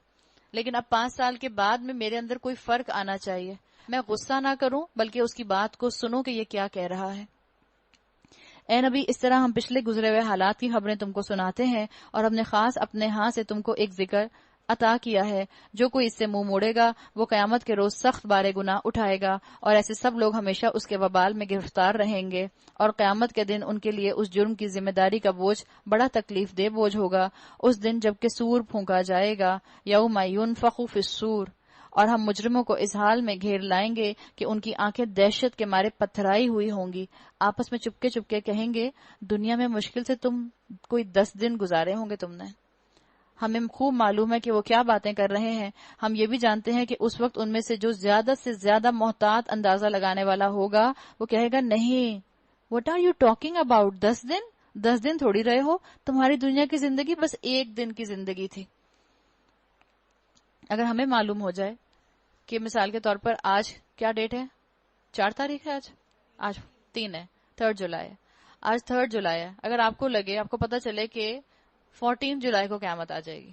لیکن اب 5 سال کے بعد میں میرے اندر کوئی فرق آنا چاہیے، میں غصہ نہ کروں بلکہ اس کی بات کو سنوں کہ یہ کیا کہہ رہا ہے۔ اے نبی، اس طرح ہم پچھلے گزرے ہوئے حالات کی خبریں تم کو سناتے ہیں اور ہم نے خاص اپنے ہاں سے تم کو ایک ذکر عطا کیا ہے۔ جو کوئی اس سے منہ موڑے گا وہ قیامت کے روز سخت بارے گناہ اٹھائے گا، اور ایسے سب لوگ ہمیشہ اس کے وبال میں گرفتار رہیں گے، اور قیامت کے دن ان کے لیے اس جرم کی ذمہ داری کا بوجھ بڑا تکلیف دہ بوجھ ہوگا۔ اس دن جب کہ سور پھونکا جائے گا، یوم ینفخ فی الصور، اور ہم مجرموں کو اس حال میں گھیر لائیں گے کہ ان کی آنکھیں دہشت کے مارے پتھرائی ہوئی ہوں گی، آپس میں چپکے چپکے کہیں گے دنیا میں مشکل سے تم کوئی 10 دن گزارے ہوں گے تم نے۔ ہمیں خوب معلوم ہے کہ وہ کیا باتیں کر رہے ہیں۔ ہم یہ بھی جانتے ہیں کہ اس وقت ان میں سے جو زیادہ سے زیادہ محتاط اندازہ لگانے والا ہوگا وہ کہے گا نہیں، what are you talking about؟ 10 دن تھوڑی رہے ہو، تمہاری دنیا کی زندگی بس 1 دن کی زندگی تھی۔ اگر ہمیں معلوم ہو جائے کہ مثال کے طور پر آج کیا ڈیٹ ہے، 4 تاریخ ہے، آج 3 ہے، 3 جولائی ہے، آج 3 جولائی ہے، اگر آپ کو لگے، آپ کو پتا چلے کہ 14 جولائی کو قیامت آ جائے گی،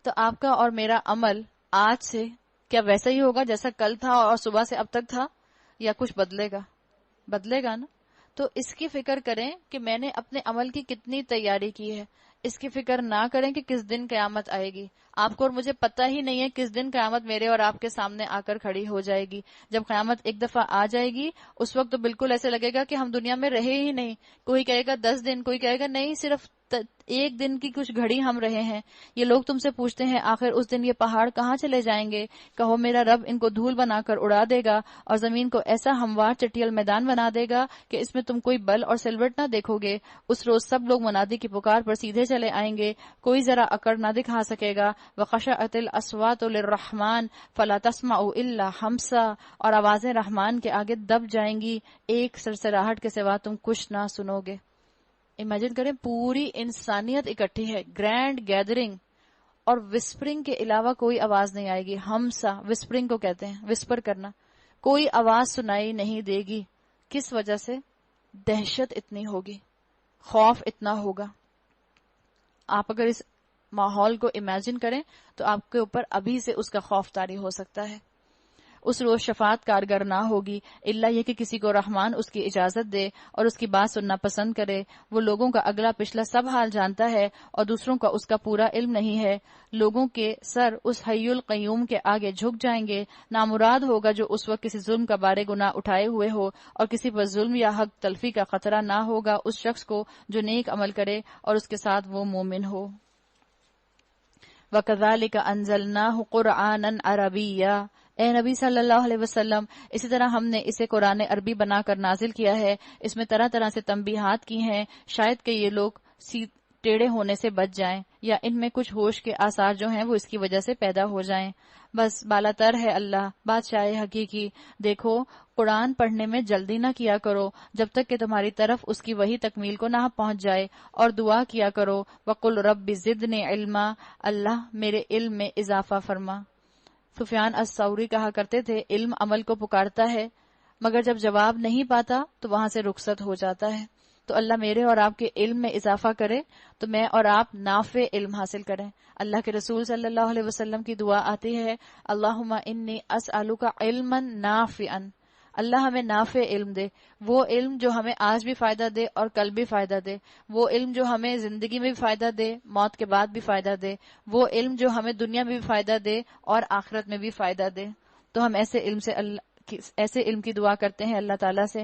تو آپ کا اور میرا عمل آج سے کیا ویسا ہی ہوگا جیسا کل تھا اور صبح سے اب تک تھا، یا کچھ بدلے گا؟ بدلے گا نا. تو اس کی فکر کریں کہ میں نے اپنے عمل کی کتنی تیاری کی ہے. اس کی فکر نہ کریں کہ کس دن قیامت آئے گی. آپ کو اور مجھے پتہ ہی نہیں ہے کس دن قیامت میرے اور آپ کے سامنے آ کر کھڑی ہو جائے گی. جب قیامت ایک دفعہ آ جائے گی اس وقت تو بالکل ایسے لگے گا کہ ہم دنیا میں رہے ہی نہیں. کوئی کہے گا 10 دن, کوئی کہے گا نہیں صرف 1 دن کی کچھ گھڑی ہم رہے ہیں. یہ لوگ تم سے پوچھتے ہیں آخر اس دن یہ پہاڑ کہاں چلے جائیں گے؟ کہو میرا رب ان کو دھول بنا کر اڑا دے گا اور زمین کو ایسا ہموار چٹیل میدان بنا دے گا کہ اس میں تم کوئی بل اور سلوٹ نہ دیکھو گے. اس روز سب لوگ منادی کی پکار پر سیدھے چلے آئیں گے, کوئی ذرا اکڑ نہ دکھا سکے گا. وخشعت الاصوات للرحمن فلا تسمع الا ہمسا, اور آوازیں رحمان کے آگے دب جائیں گی, ایک سرسراہٹ کے سوا تم کچھ نہ سنو گے. امیجن کریں پوری انسانیت اکٹھی ہے, گرینڈ گیدرنگ, اور وسپرنگ کے علاوہ کوئی آواز نہیں آئے گی. ہمسا وسپرنگ کو کہتے ہیں, وسپر کرنا. کوئی آواز سنائی نہیں دے گی. کس وجہ سے؟ دہشت اتنی ہوگی, خوف اتنا ہوگا. آپ اگر اس ماحول کو امیجن کریں تو آپ کے اوپر ابھی سے اس کا خوف طاری ہو سکتا ہے. اس روز شفاعت کارگر نہ ہوگی الا یہ کہ کسی کو رحمان اس کی اجازت دے اور اس کی بات سننا پسند کرے. وہ لوگوں کا اگلا پچھلا سب حال جانتا ہے اور دوسروں کا اس کا پورا علم نہیں ہے. لوگوں کے سر اس حی القیوم کے آگے جھک جائیں گے. نامراد ہوگا جو اس وقت کسی ظلم کا بارے گناہ اٹھائے ہوئے ہو, اور کسی پر ظلم یا حق تلفی کا خطرہ نہ ہوگا اس شخص کو جو نیک عمل کرے اور اس کے ساتھ وہ مومن ہو. وَكَذَلِكَ أَنزَلْنَاهُ قُرْآنًا عَرَبِيًّا, اے نبی صلی اللہ علیہ وسلم اسی طرح ہم نے اسے قرآن عربی بنا کر نازل کیا ہے. اس میں طرح طرح سے تنبیہات کی ہیں شاید کہ یہ لوگ ٹیڑے ہونے سے بچ جائیں, یا ان میں کچھ ہوش کے آثار جو ہیں وہ اس کی وجہ سے پیدا ہو جائیں. بس بالا تر ہے اللہ بادشاہ حقیقی. دیکھو قرآن پڑھنے میں جلدی نہ کیا کرو جب تک کہ تمہاری طرف اس کی وہی تکمیل کو نہ پہنچ جائے, اور دعا کیا کرو وَقُلْ رَبِّ زِدْنِي عِلْمًا, اللہ میرے علم میں اضافہ فرما. سفیان الثوری کہا کرتے تھے علم عمل کو پکارتا ہے مگر جب جواب نہیں پاتا تو وہاں سے رخصت ہو جاتا ہے. تو اللہ میرے اور آپ کے علم میں اضافہ کرے تو میں اور آپ نافع علم حاصل کریں. اللہ کے رسول صلی اللہ علیہ وسلم کی دعا آتی ہے اللہم انی اسألک علما نافعا, اللہ ہمیں نافع علم دے, وہ علم جو ہمیں آج بھی فائدہ دے اور کل بھی فائدہ دے, وہ علم جو ہمیں زندگی میں بھی فائدہ دے, موت کے بعد بھی فائدہ دے, وہ علم جو ہمیں دنیا میں بھی فائدہ دے اور آخرت میں بھی فائدہ دے. تو ہم ایسے علم کی دعا کرتے ہیں اللہ تعالیٰ سے.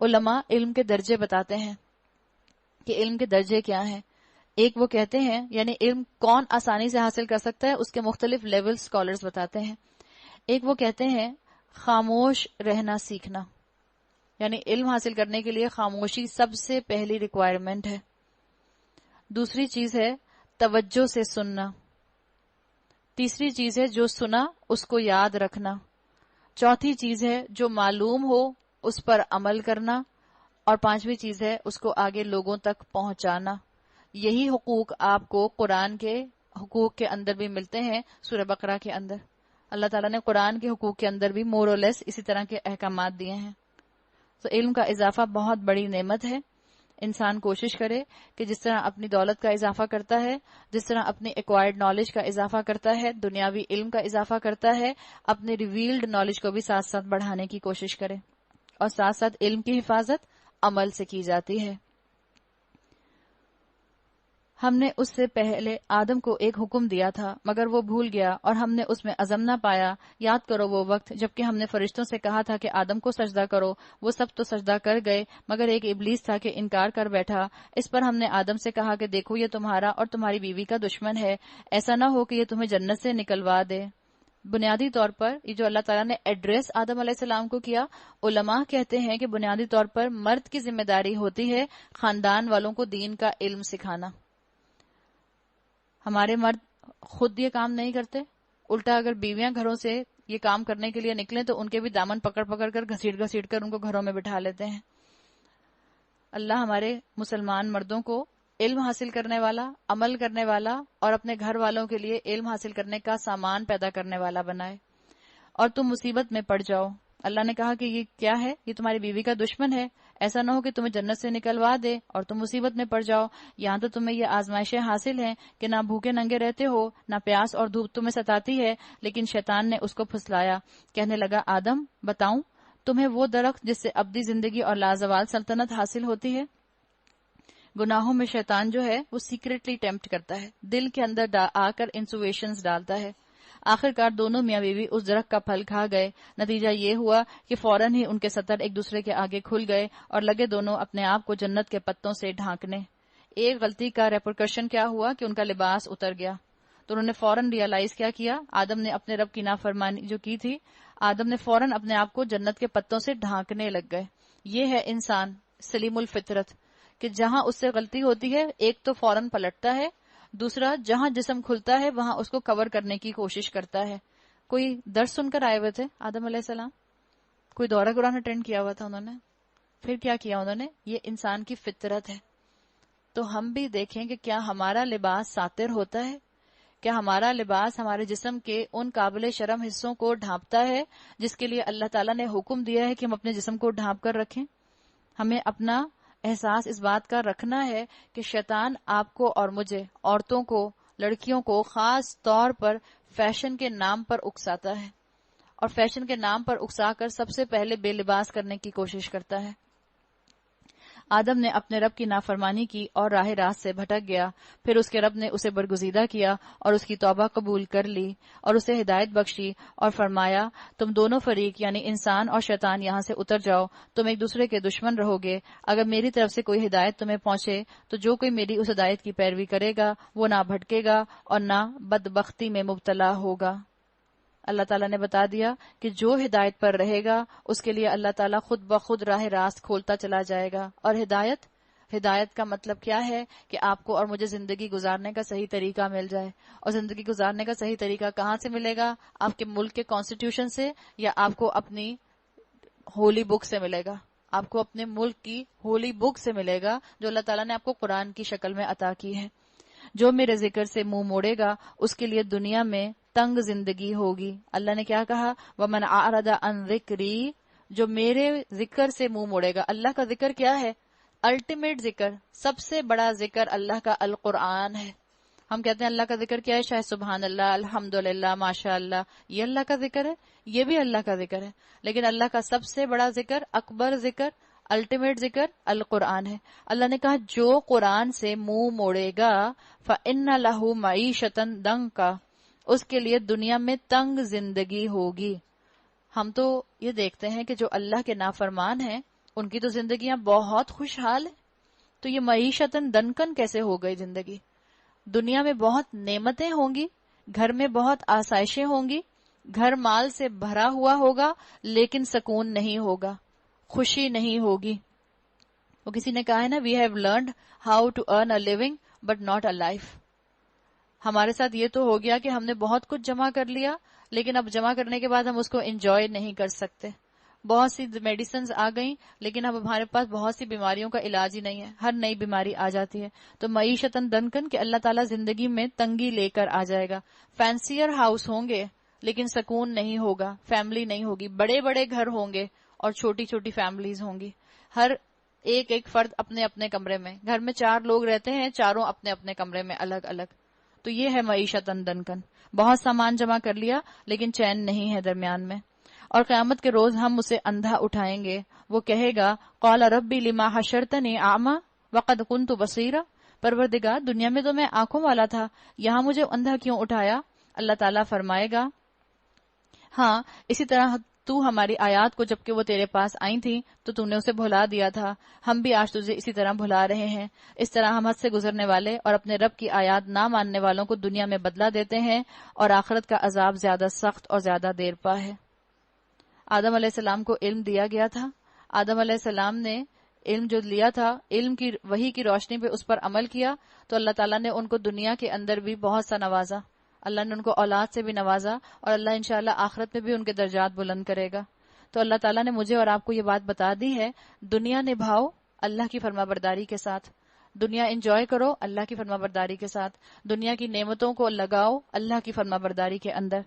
علماء علم کے درجے بتاتے ہیں کہ علم کے درجے کیا ہیں. ایک وہ کہتے ہیں یعنی علم کون آسانی سے حاصل کر سکتا ہے اس کے مختلف لیول سکالرز بتاتے ہیں. ایک وہ کہتے ہیں خاموش رہنا سیکھنا, یعنی علم حاصل کرنے کے لیے خاموشی سب سے پہلی ریکوائرمنٹ ہے. دوسری چیز ہے توجہ سے سننا. تیسری چیز ہے جو سنا اس کو یاد رکھنا. چوتھی چیز ہے جو معلوم ہو اس پر عمل کرنا. اور پانچویں چیز ہے اس کو آگے لوگوں تک پہنچانا. یہی حقوق آپ کو قرآن کے حقوق کے اندر بھی ملتے ہیں. سورہ بقرہ کے اندر اللہ تعالیٰ نے قرآن کے حقوق کے اندر بھی مور اور لیس اسی طرح کے احکامات دیے ہیں. تو علم کا اضافہ بہت بڑی نعمت ہے. انسان کوشش کرے کہ جس طرح اپنی دولت کا اضافہ کرتا ہے, جس طرح اپنی ایکوائرڈ نالج کا اضافہ کرتا ہے, دنیاوی علم کا اضافہ کرتا ہے, اپنے ریویلڈ نالج کو بھی ساتھ ساتھ بڑھانے کی کوشش کرے. اور ساتھ ساتھ علم کی حفاظت عمل سے کی جاتی ہے. ہم نے اس سے پہلے آدم کو ایک حکم دیا تھا مگر وہ بھول گیا اور ہم نے اس میں عزم نہ پایا. یاد کرو وہ وقت جبکہ ہم نے فرشتوں سے کہا تھا کہ آدم کو سجدہ کرو, وہ سب تو سجدہ کر گئے مگر ایک ابلیس تھا کہ انکار کر بیٹھا. اس پر ہم نے آدم سے کہا کہ دیکھو یہ تمہارا اور تمہاری بیوی کا دشمن ہے, ایسا نہ ہو کہ یہ تمہیں جنت سے نکلوا دے. بنیادی طور پر یہ جو اللہ تعالیٰ نے ایڈریس آدم علیہ السلام کو کیا, علماء کہتے ہیں کہ بنیادی طور پر مرد کی ذمہ داری ہوتی ہے خاندان والوں کو دین کا علم سکھانا. ہمارے مرد خود یہ کام نہیں کرتے, الٹا اگر بیویاں گھروں سے یہ کام کرنے کے لیے نکلیں تو ان کے بھی دامن پکڑ پکڑ کر گھسیٹ کر ان کو گھروں میں بٹھا لیتے ہیں. اللہ ہمارے مسلمان مردوں کو علم حاصل کرنے والا, عمل کرنے والا اور اپنے گھر والوں کے لیے علم حاصل کرنے کا سامان پیدا کرنے والا بنائے. اور تم مصیبت میں پڑ جاؤ, اللہ نے کہا کہ یہ کیا ہے, یہ تمہاری بیوی کا دشمن ہے, ایسا نہ ہو کہ تمہیں جنت سے نکلوا دے اور تم مصیبت میں پڑ جاؤ. یہاں تو تمہیں یہ آزمائشیں حاصل ہیں کہ نہ بھوکے ننگے رہتے ہو, نہ پیاس اور دھوپ تمہیں ستاتی ہے. لیکن شیطان نے اس کو پھسلایا, کہنے لگا آدم بتاؤں تمہیں وہ درخت جس سے ابدی زندگی اور لازوال سلطنت حاصل ہوتی ہے؟ گناہوں میں شیطان جو ہے وہ سیکریٹلی ٹیمپٹ کرتا ہے، دل کے اندر آ کر انسویشنز ڈالتا ہے۔ آخر کار دونوں میاں بیوی اس درخت کا پھل کھا گئے۔ نتیجہ یہ ہوا کہ فوراً ہی ان کے سطر ایک دوسرے کے آگے کھل گئے اور لگے دونوں اپنے آپ کو جنت کے پتوں سے ڈھانکنے۔ ایک غلطی کا ریپرکشن کیا ہوا کہ ان کا لباس اتر گیا، تو انہوں نے فوراً ریئلائز کیا آدم نے اپنے رب کی نافرمانی جو کی تھی، آدم نے فوراً اپنے آپ کو جنت کے پتوں سے ڈھانکنے لگ گئے۔ یہ ہے انسان سلیم الفطرت کہ جہاں اس سے غلطی ہوتی ہے ایک تو فوراً پلٹتا ہے، دوسرا جہاں جسم کھلتا ہے وہاں اس کو کور کرنے کی کوشش کرتا ہے۔ کوئی درس سن کر آئے ہوئے تھے آدم علیہ السلام، کوئی دورہ قرآن اٹینڈ کیا ہوا تھا انہوں نے، پھر کیا کیا انہوں نے؟ یہ انسان کی فطرت ہے۔ تو ہم بھی دیکھیں کہ کیا ہمارا لباس ساتر ہوتا ہے؟ کیا ہمارا لباس ہمارے جسم کے ان قابل شرم حصوں کو ڈھانپتا ہے جس کے لیے اللہ تعالیٰ نے حکم دیا ہے کہ ہم اپنے جسم کو ڈھانپ کر رکھیں؟ ہمیں اپنا احساس اس بات کا رکھنا ہے کہ شیطان آپ کو اور مجھے، عورتوں کو، لڑکیوں کو خاص طور پر فیشن کے نام پر اکساتا ہے، اور فیشن کے نام پر اکسا کر سب سے پہلے بے لباس کرنے کی کوشش کرتا ہے۔ آدم نے اپنے رب کی نافرمانی کی اور راہ راست سے بھٹک گیا، پھر اس کے رب نے اسے برگزیدہ کیا اور اس کی توبہ قبول کر لی اور اسے ہدایت بخشی اور فرمایا تم دونوں فریق یعنی انسان اور شیطان یہاں سے اتر جاؤ، تم ایک دوسرے کے دشمن رہو گے۔ اگر میری طرف سے کوئی ہدایت تمہیں پہنچے تو جو کوئی میری اس ہدایت کی پیروی کرے گا وہ نہ بھٹکے گا اور نہ بدبختی میں مبتلا ہوگا۔ اللہ تعالیٰ نے بتا دیا کہ جو ہدایت پر رہے گا اس کے لیے اللہ تعالیٰ خود بخود راہ راست کھولتا چلا جائے گا۔ اور ہدایت کا مطلب کیا ہے کہ آپ کو اور مجھے زندگی گزارنے کا صحیح طریقہ مل جائے۔ اور زندگی گزارنے کا صحیح طریقہ کہاں سے ملے گا؟ آپ کے ملک کے کانسٹیٹیوشن سے، یا آپ کو اپنی ہولی بک سے ملے گا؟ آپ کو اپنے ملک کی ہولی بک سے ملے گا جو اللہ تعالیٰ نے آپ کو قرآن کی شکل میں عطا کی ہے۔ جو میرے ذکر سے منہ موڑے گا اس کے لیے دنیا میں تنگ زندگی ہوگی۔ اللہ نے کیا کہا؟ وَمَنْ أَعْرَضَ عَنْ ذِكْرِي، جو میرے ذکر سے منہ موڑے گا۔ اللہ کا ذکر کیا ہے؟ الٹیمیٹ ذکر، سب سے بڑا ذکر اللہ کا القرآن ہے۔ ہم کہتے ہیں اللہ کا ذکر کیا ہے؟ شاید سبحان اللہ، الحمدللہ، ماشاء اللہ، یہ اللہ کا ذکر ہے، یہ بھی اللہ کا ذکر ہے، لیکن اللہ کا سب سے بڑا ذکر، اکبر ذکر، الٹیمیٹ ذکر القرآن ہے۔ اللہ نے کہا جو قرآن سے منہ موڑے گا فَإِنَّ لَهُ مَعِيشَةً ضَنكًا، اس کے لیے دنیا میں تنگ زندگی ہوگی۔ ہم تو یہ دیکھتے ہیں کہ جو اللہ کے نافرمان ہیں ان کی تو زندگیاں بہت خوشحال ہیں، تو یہ معیشتاً دنکن کیسے ہو گئی زندگی؟ دنیا میں بہت نعمتیں ہوں گی، گھر میں بہت آسائشیں ہوں گی، گھر مال سے بھرا ہوا ہوگا، لیکن سکون نہیں ہوگا، خوشی نہیں ہوگی۔ وہ کسی نے کہا ہے نا، we have learned how to earn a living but not a life. ہمارے ساتھ یہ تو ہو گیا کہ ہم نے بہت کچھ جمع کر لیا، لیکن اب جمع کرنے کے بعد ہم اس کو انجوائے نہیں کر سکتے۔ بہت سی میڈیسنز آ گئیں لیکن اب ہمارے پاس بہت سی بیماریوں کا علاج ہی نہیں ہے، ہر نئی بیماری آ جاتی ہے۔ تو معیشتاً دنکن کہ اللہ تعالیٰ زندگی میں تنگی لے کر آ جائے گا۔ فینسیئر ہاؤس ہوں گے لیکن سکون نہیں ہوگا، فیملی نہیں ہوگی، بڑے بڑے گھر ہوں گے اور چھوٹی چھوٹی فیملیز ہوں گی، ہر ایک فرد اپنے اپنے کمرے میں، گھر میں 4 لوگ رہتے ہیں، چاروں اپنے اپنے کمرے میں الگ الگ۔ تو یہ ہے معیشتاً دنکن، بہت سامان جمع کر لیا لیکن چین نہیں ہے درمیان میں۔ اور قیامت کے روز ہم اسے اندھا اٹھائیں گے، وہ کہے گا قال ربی لما حشرتنی اعمی وقد كنت بصیرا، پروردگار دنیا میں تو میں آنکھوں والا تھا، یہاں مجھے اندھا کیوں اٹھایا؟ اللہ تعالیٰ فرمائے گا ہاں اسی طرح تو ہماری آیات کو جبکہ وہ تیرے پاس آئی تھیں تو تو نے اسے بھلا دیا تھا، ہم بھی آج تجھے اسی طرح بھلا رہے ہیں۔ اس طرح ہم حد سے گزرنے والے اور اپنے رب کی آیات نہ ماننے والوں کو دنیا میں بدلہ دیتے ہیں، اور آخرت کا عذاب زیادہ سخت اور زیادہ دیر پا ہے۔ آدم علیہ السلام کو علم دیا گیا تھا، آدم علیہ السلام نے علم جو لیا تھا، علم کی وحی کی روشنی پہ اس پر عمل کیا، تو اللہ تعالیٰ نے ان کو دنیا کے اندر بھی بہت سا نوازا، اللہ نے ان کو اولاد سے بھی نوازا، اور اللہ انشاءاللہ آخرت میں بھی ان کے درجات بلند کرے گا۔ تو اللہ تعالیٰ نے مجھے اور آپ کو یہ بات بتا دی ہے، دنیا نبھاؤ اللہ کی فرما برداری کے ساتھ، دنیا انجوائے کرو اللہ کی فرما برداری کے ساتھ، دنیا کی نعمتوں کو لگاؤ اللہ کی فرما برداری کے اندر۔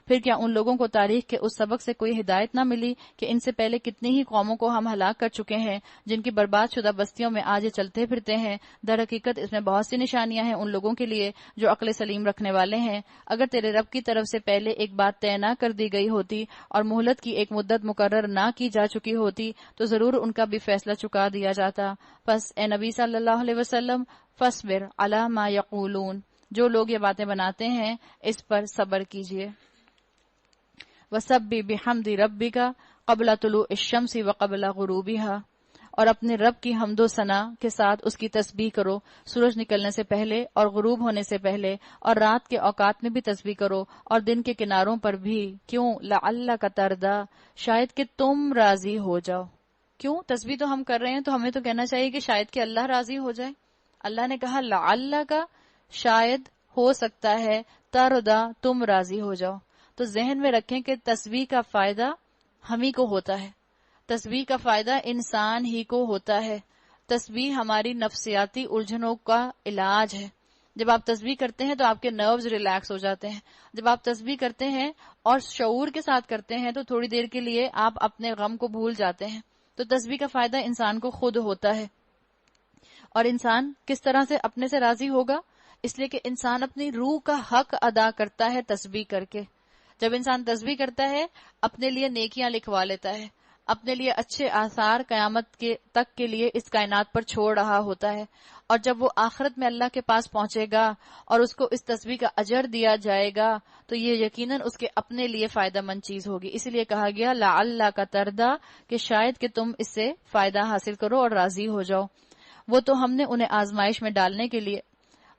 پھر کیا ان لوگوں کو تاریخ کے اس سبق سے کوئی ہدایت نہ ملی کہ ان سے پہلے کتنی ہی قوموں کو ہم ہلاک کر چکے ہیں جن کی برباد شدہ بستیوں میں آج یہ چلتے پھرتے ہیں. در حقیقت اس میں بہت سی نشانیاں ہیں ان لوگوں کے لیے جو عقل سلیم رکھنے والے ہیں. اگر تیرے رب کی طرف سے پہلے ایک بات طے نہ کر دی گئی ہوتی اور مہلت کی ایک مدت مقرر نہ کی جا چکی ہوتی تو ضرور ان کا بھی فیصلہ چکا دیا جاتا. پس اے نبی صلی اللہ علیہ وسلم فاصبر علی ما یقولون، جو لوگ یہ باتیں بناتے ہیں اس پر صبر کیجیے. وَسَبِّحْ بِحَمْدِ رَبِّكَ قبل طلوع الشمس وقبل غروبها، اور اپنے رب کی حمد و ثنا کے ساتھ اس کی تسبیح کرو سورج نکلنے سے پہلے اور غروب ہونے سے پہلے، اور رات کے اوقات میں بھی تسبیح کرو اور دن کے کناروں پر بھی. کیوں؟ لعلک ترضی، شاید کہ تم راضی ہو جاؤ. کیوں؟ تسبیح تو ہم کر رہے ہیں تو ہمیں تو کہنا چاہیے کہ شاید کہ اللہ راضی ہو جائے. اللہ نے کہا لعلک، شاید ہو سکتا ہے، ترضی، تم راضی ہو جاؤ. تو ذہن میں رکھیں کہ تسبیح کا فائدہ ہم ہی کو ہوتا ہے، تسبیح کا فائدہ انسان ہی کو ہوتا ہے. تسبیح ہماری نفسیاتی الجھنوں کا علاج ہے. جب آپ تسبیح کرتے ہیں تو آپ کے نروز ریلیکس ہو جاتے ہیں. جب آپ تسبیح کرتے ہیں اور شعور کے ساتھ کرتے ہیں تو تھوڑی دیر کے لیے آپ اپنے غم کو بھول جاتے ہیں. تو تسبیح کا فائدہ انسان کو خود ہوتا ہے. اور انسان کس طرح سے اپنے سے راضی ہوگا؟ اس لیے کہ انسان اپنی روح کا حق ادا کرتا ہے تسبیح کر کے. جب انسان تسبیح کرتا ہے اپنے لیے نیکیاں لکھوا لیتا ہے، اپنے لیے اچھے آثار قیامت کے تک کے لیے اس کائنات پر چھوڑ رہا ہوتا ہے. اور جب وہ آخرت میں اللہ کے پاس پہنچے گا اور اس کو اس تسبیح کا اجر دیا جائے گا تو یہ یقیناً اس کے اپنے لیے فائدہ مند چیز ہوگی. اسی لیے کہا گیا لعلک ترضی، کہ شاید کہ تم اس سے فائدہ حاصل کرو اور راضی ہو جاؤ. وہ تو ہم نے انہیں آزمائش میں ڈالنے کے لیے،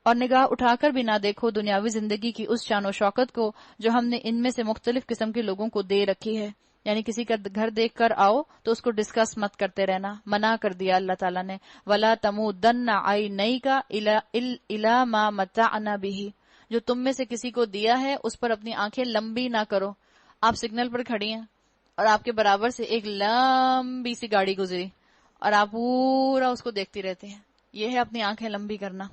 اور نگاہ اٹھا کر بھی نہ دیکھو دنیاوی زندگی کی اس شان و شوکت کو جو ہم نے ان میں سے مختلف قسم کے لوگوں کو دے رکھی ہے. یعنی کسی کا گھر دیکھ کر آؤ تو اس کو ڈسکس مت کرتے رہنا، منع کر دیا اللہ تعالیٰ نے. وَلَا تَمُودَّنَّ عَيْنَيْكَ إِلَىٰ مَا مَتَّعْنَا بِهِ، جو تم میں سے کسی کو دیا ہے اس پر اپنی آنکھیں لمبی نہ کرو. آپ سگنل پر کھڑی ہیں اور آپ کے برابر سے ایک لمبی سی گاڑی گزری اور آپ پورا اس کو دیکھتی رہتی ہیں. یہ ہے اپنی آنکھیں لمبی کرنا.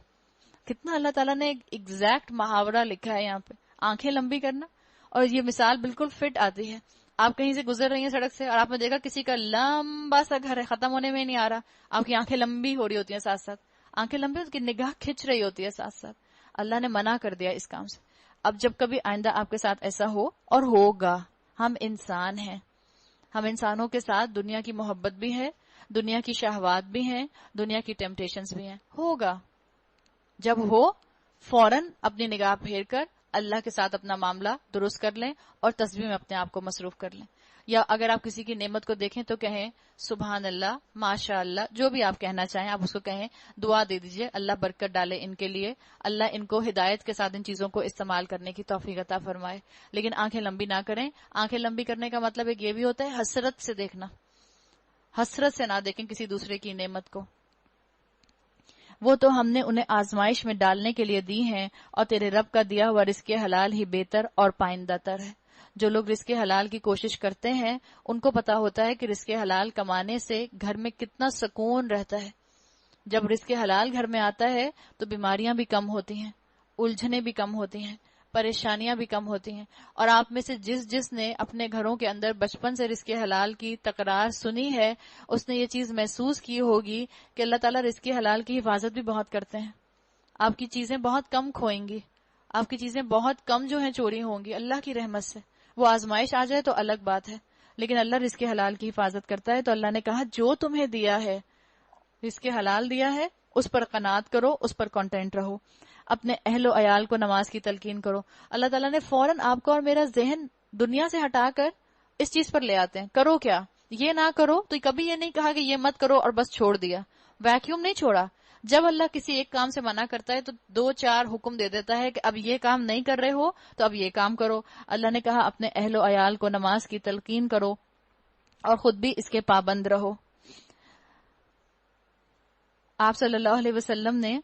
کتنا اللہ تعالیٰ نے ایگزیکٹ محاورہ لکھا ہے یہاں پہ، آنکھیں لمبی کرنا. اور یہ مثال بالکل فٹ آتی ہے. آپ کہیں سے گزر رہی ہیں سڑک سے اور آپ نے دیکھا کسی کا لمبا سا گھر ہے، ختم ہونے میں نہیں آ رہا، آپ کی آنکھیں لمبی ہو رہی ہوتی ہیں، ساتھ ساتھ آنکھیں لمبی، اس کی نگاہ کھچ رہی ہوتی ہے ساتھ ساتھ. اللہ نے منع کر دیا اس کام سے. اب جب کبھی آئندہ آپ کے ساتھ ایسا ہو، اور ہوگا، ہم انسان ہیں، ہم انسانوں کے ساتھ دنیا کی محبت بھی ہے، دنیا کی شہوات بھی ہیں، دنیا کی ٹیمپٹیشنز بھی ہیں. ہوگا، جب ہو فوراً اپنی نگاہ پھیر کر اللہ کے ساتھ اپنا معاملہ درست کر لیں اور تسبیح میں اپنے آپ کو مصروف کر لیں. یا اگر آپ کسی کی نعمت کو دیکھیں تو کہیں سبحان اللہ، ماشاء اللہ، جو بھی آپ کہنا چاہیں آپ اس کو کہیں. دعا دے دیجئے اللہ برکت ڈالے ان کے لیے، اللہ ان کو ہدایت کے ساتھ ان چیزوں کو استعمال کرنے کی توفیق عطا فرمائے. لیکن آنکھیں لمبی نہ کریں. آنکھیں لمبی کرنے کا مطلب ایک یہ بھی ہوتا ہے حسرت سے دیکھنا. حسرت سے نہ دیکھیں کسی دوسرے کی نعمت کو. وہ تو ہم نے انہیں آزمائش میں ڈالنے کے لیے دی ہیں، اور تیرے رب کا دیا ہوا رزق حلال ہی بہتر اور پائندہ تر ہے. جو لوگ رزق حلال کی کوشش کرتے ہیں ان کو پتا ہوتا ہے کہ رزق حلال کمانے سے گھر میں کتنا سکون رہتا ہے. جب رزق حلال گھر میں آتا ہے تو بیماریاں بھی کم ہوتی ہیں، الجھنیں بھی کم ہوتی ہیں، پریشانیاں بھی کم ہوتی ہیں. اور آپ میں سے جس نے اپنے گھروں کے اندر بچپن سے رزق حلال کی تکرار سنی ہے اس نے یہ چیز محسوس کی ہوگی کہ اللہ تعالیٰ رزق حلال کی حفاظت بھی بہت کرتے ہیں. آپ کی چیزیں بہت کم کھوئیں گی، آپ کی چیزیں بہت کم جو ہیں چوری ہوں گی اللہ کی رحمت سے. وہ آزمائش آ جائے تو الگ بات ہے، لیکن اللہ رزق حلال کی حفاظت کرتا ہے. تو اللہ نے کہا جو تمہیں دیا ہے، رزق حلال دیا ہے، اس پر قناعت کرو، اس پر کانٹینٹ رہو. اپنے اہل و عیال کو نماز کی تلقین کرو. اللہ تعالیٰ نے فوراً آپ کو اور میرا ذہن دنیا سے ہٹا کر اس چیز پر لے آتے ہیں. کرو کیا؟ یہ نہ کرو. تو کبھی یہ نہیں کہا کہ یہ مت کرو اور بس چھوڑ دیا، ویکیوم نہیں چھوڑا. جب اللہ کسی ایک کام سے منع کرتا ہے تو 2-4 حکم دے دیتا ہے کہ اب یہ کام نہیں کر رہے ہو تو اب یہ کام کرو. اللہ نے کہا اپنے اہل و عیال کو نماز کی تلقین کرو اور خود بھی اس کے پابند رہو. آپ صلی اللہ علیہ وسلم نے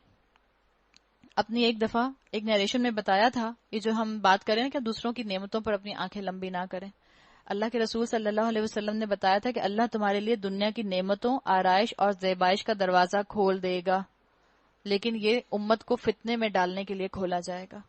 اپنی ایک دفعہ ایک نیریشن میں بتایا تھا، یہ جو ہم بات کریں کہ دوسروں کی نعمتوں پر اپنی آنکھیں لمبی نہ کریں. اللہ کے رسول صلی اللہ علیہ وسلم نے بتایا تھا کہ اللہ تمہارے لیے دنیا کی نعمتوں، آرائش اور زیبائش کا دروازہ کھول دے گا، لیکن یہ امت کو فتنے میں ڈالنے کے لیے کھولا جائے گا.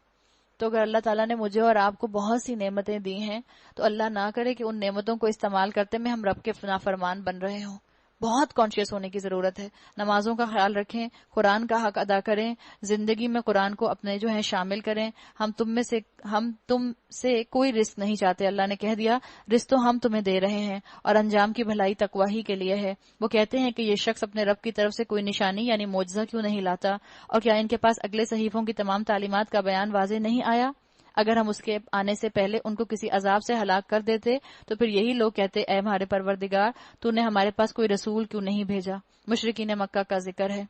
تو اگر اللہ تعالیٰ نے مجھے اور آپ کو بہت سی نعمتیں دی ہیں تو اللہ نہ کرے کہ ان نعمتوں کو استعمال کرتے میں ہم رب کے نافرمان بن رہے ہوں. بہت کانشیس ہونے کی ضرورت ہے. نمازوں کا خیال رکھیں، قرآن کا حق ادا کریں، زندگی میں قرآن کو اپنے جو ہے شامل کریں. ہم تم سے کوئی رزق نہیں چاہتے. اللہ نے کہہ دیا رزق تو ہم تمہیں دے رہے ہیں اور انجام کی بھلائی تقوی ہی کے لیے ہے. وہ کہتے ہیں کہ یہ شخص اپنے رب کی طرف سے کوئی نشانی یعنی معجزہ کیوں نہیں لاتا، اور کیا ان کے پاس اگلے صحیفوں کی تمام تعلیمات کا بیان واضح نہیں آیا؟ اگر ہم اس کے آنے سے پہلے ان کو کسی عذاب سے ہلاک کر دیتے تو پھر یہی لوگ کہتے اے ہمارے پروردگار تو نے ہمارے پاس کوئی رسول کیوں نہیں بھیجا. مشرکین مکہ کا ذکر ہے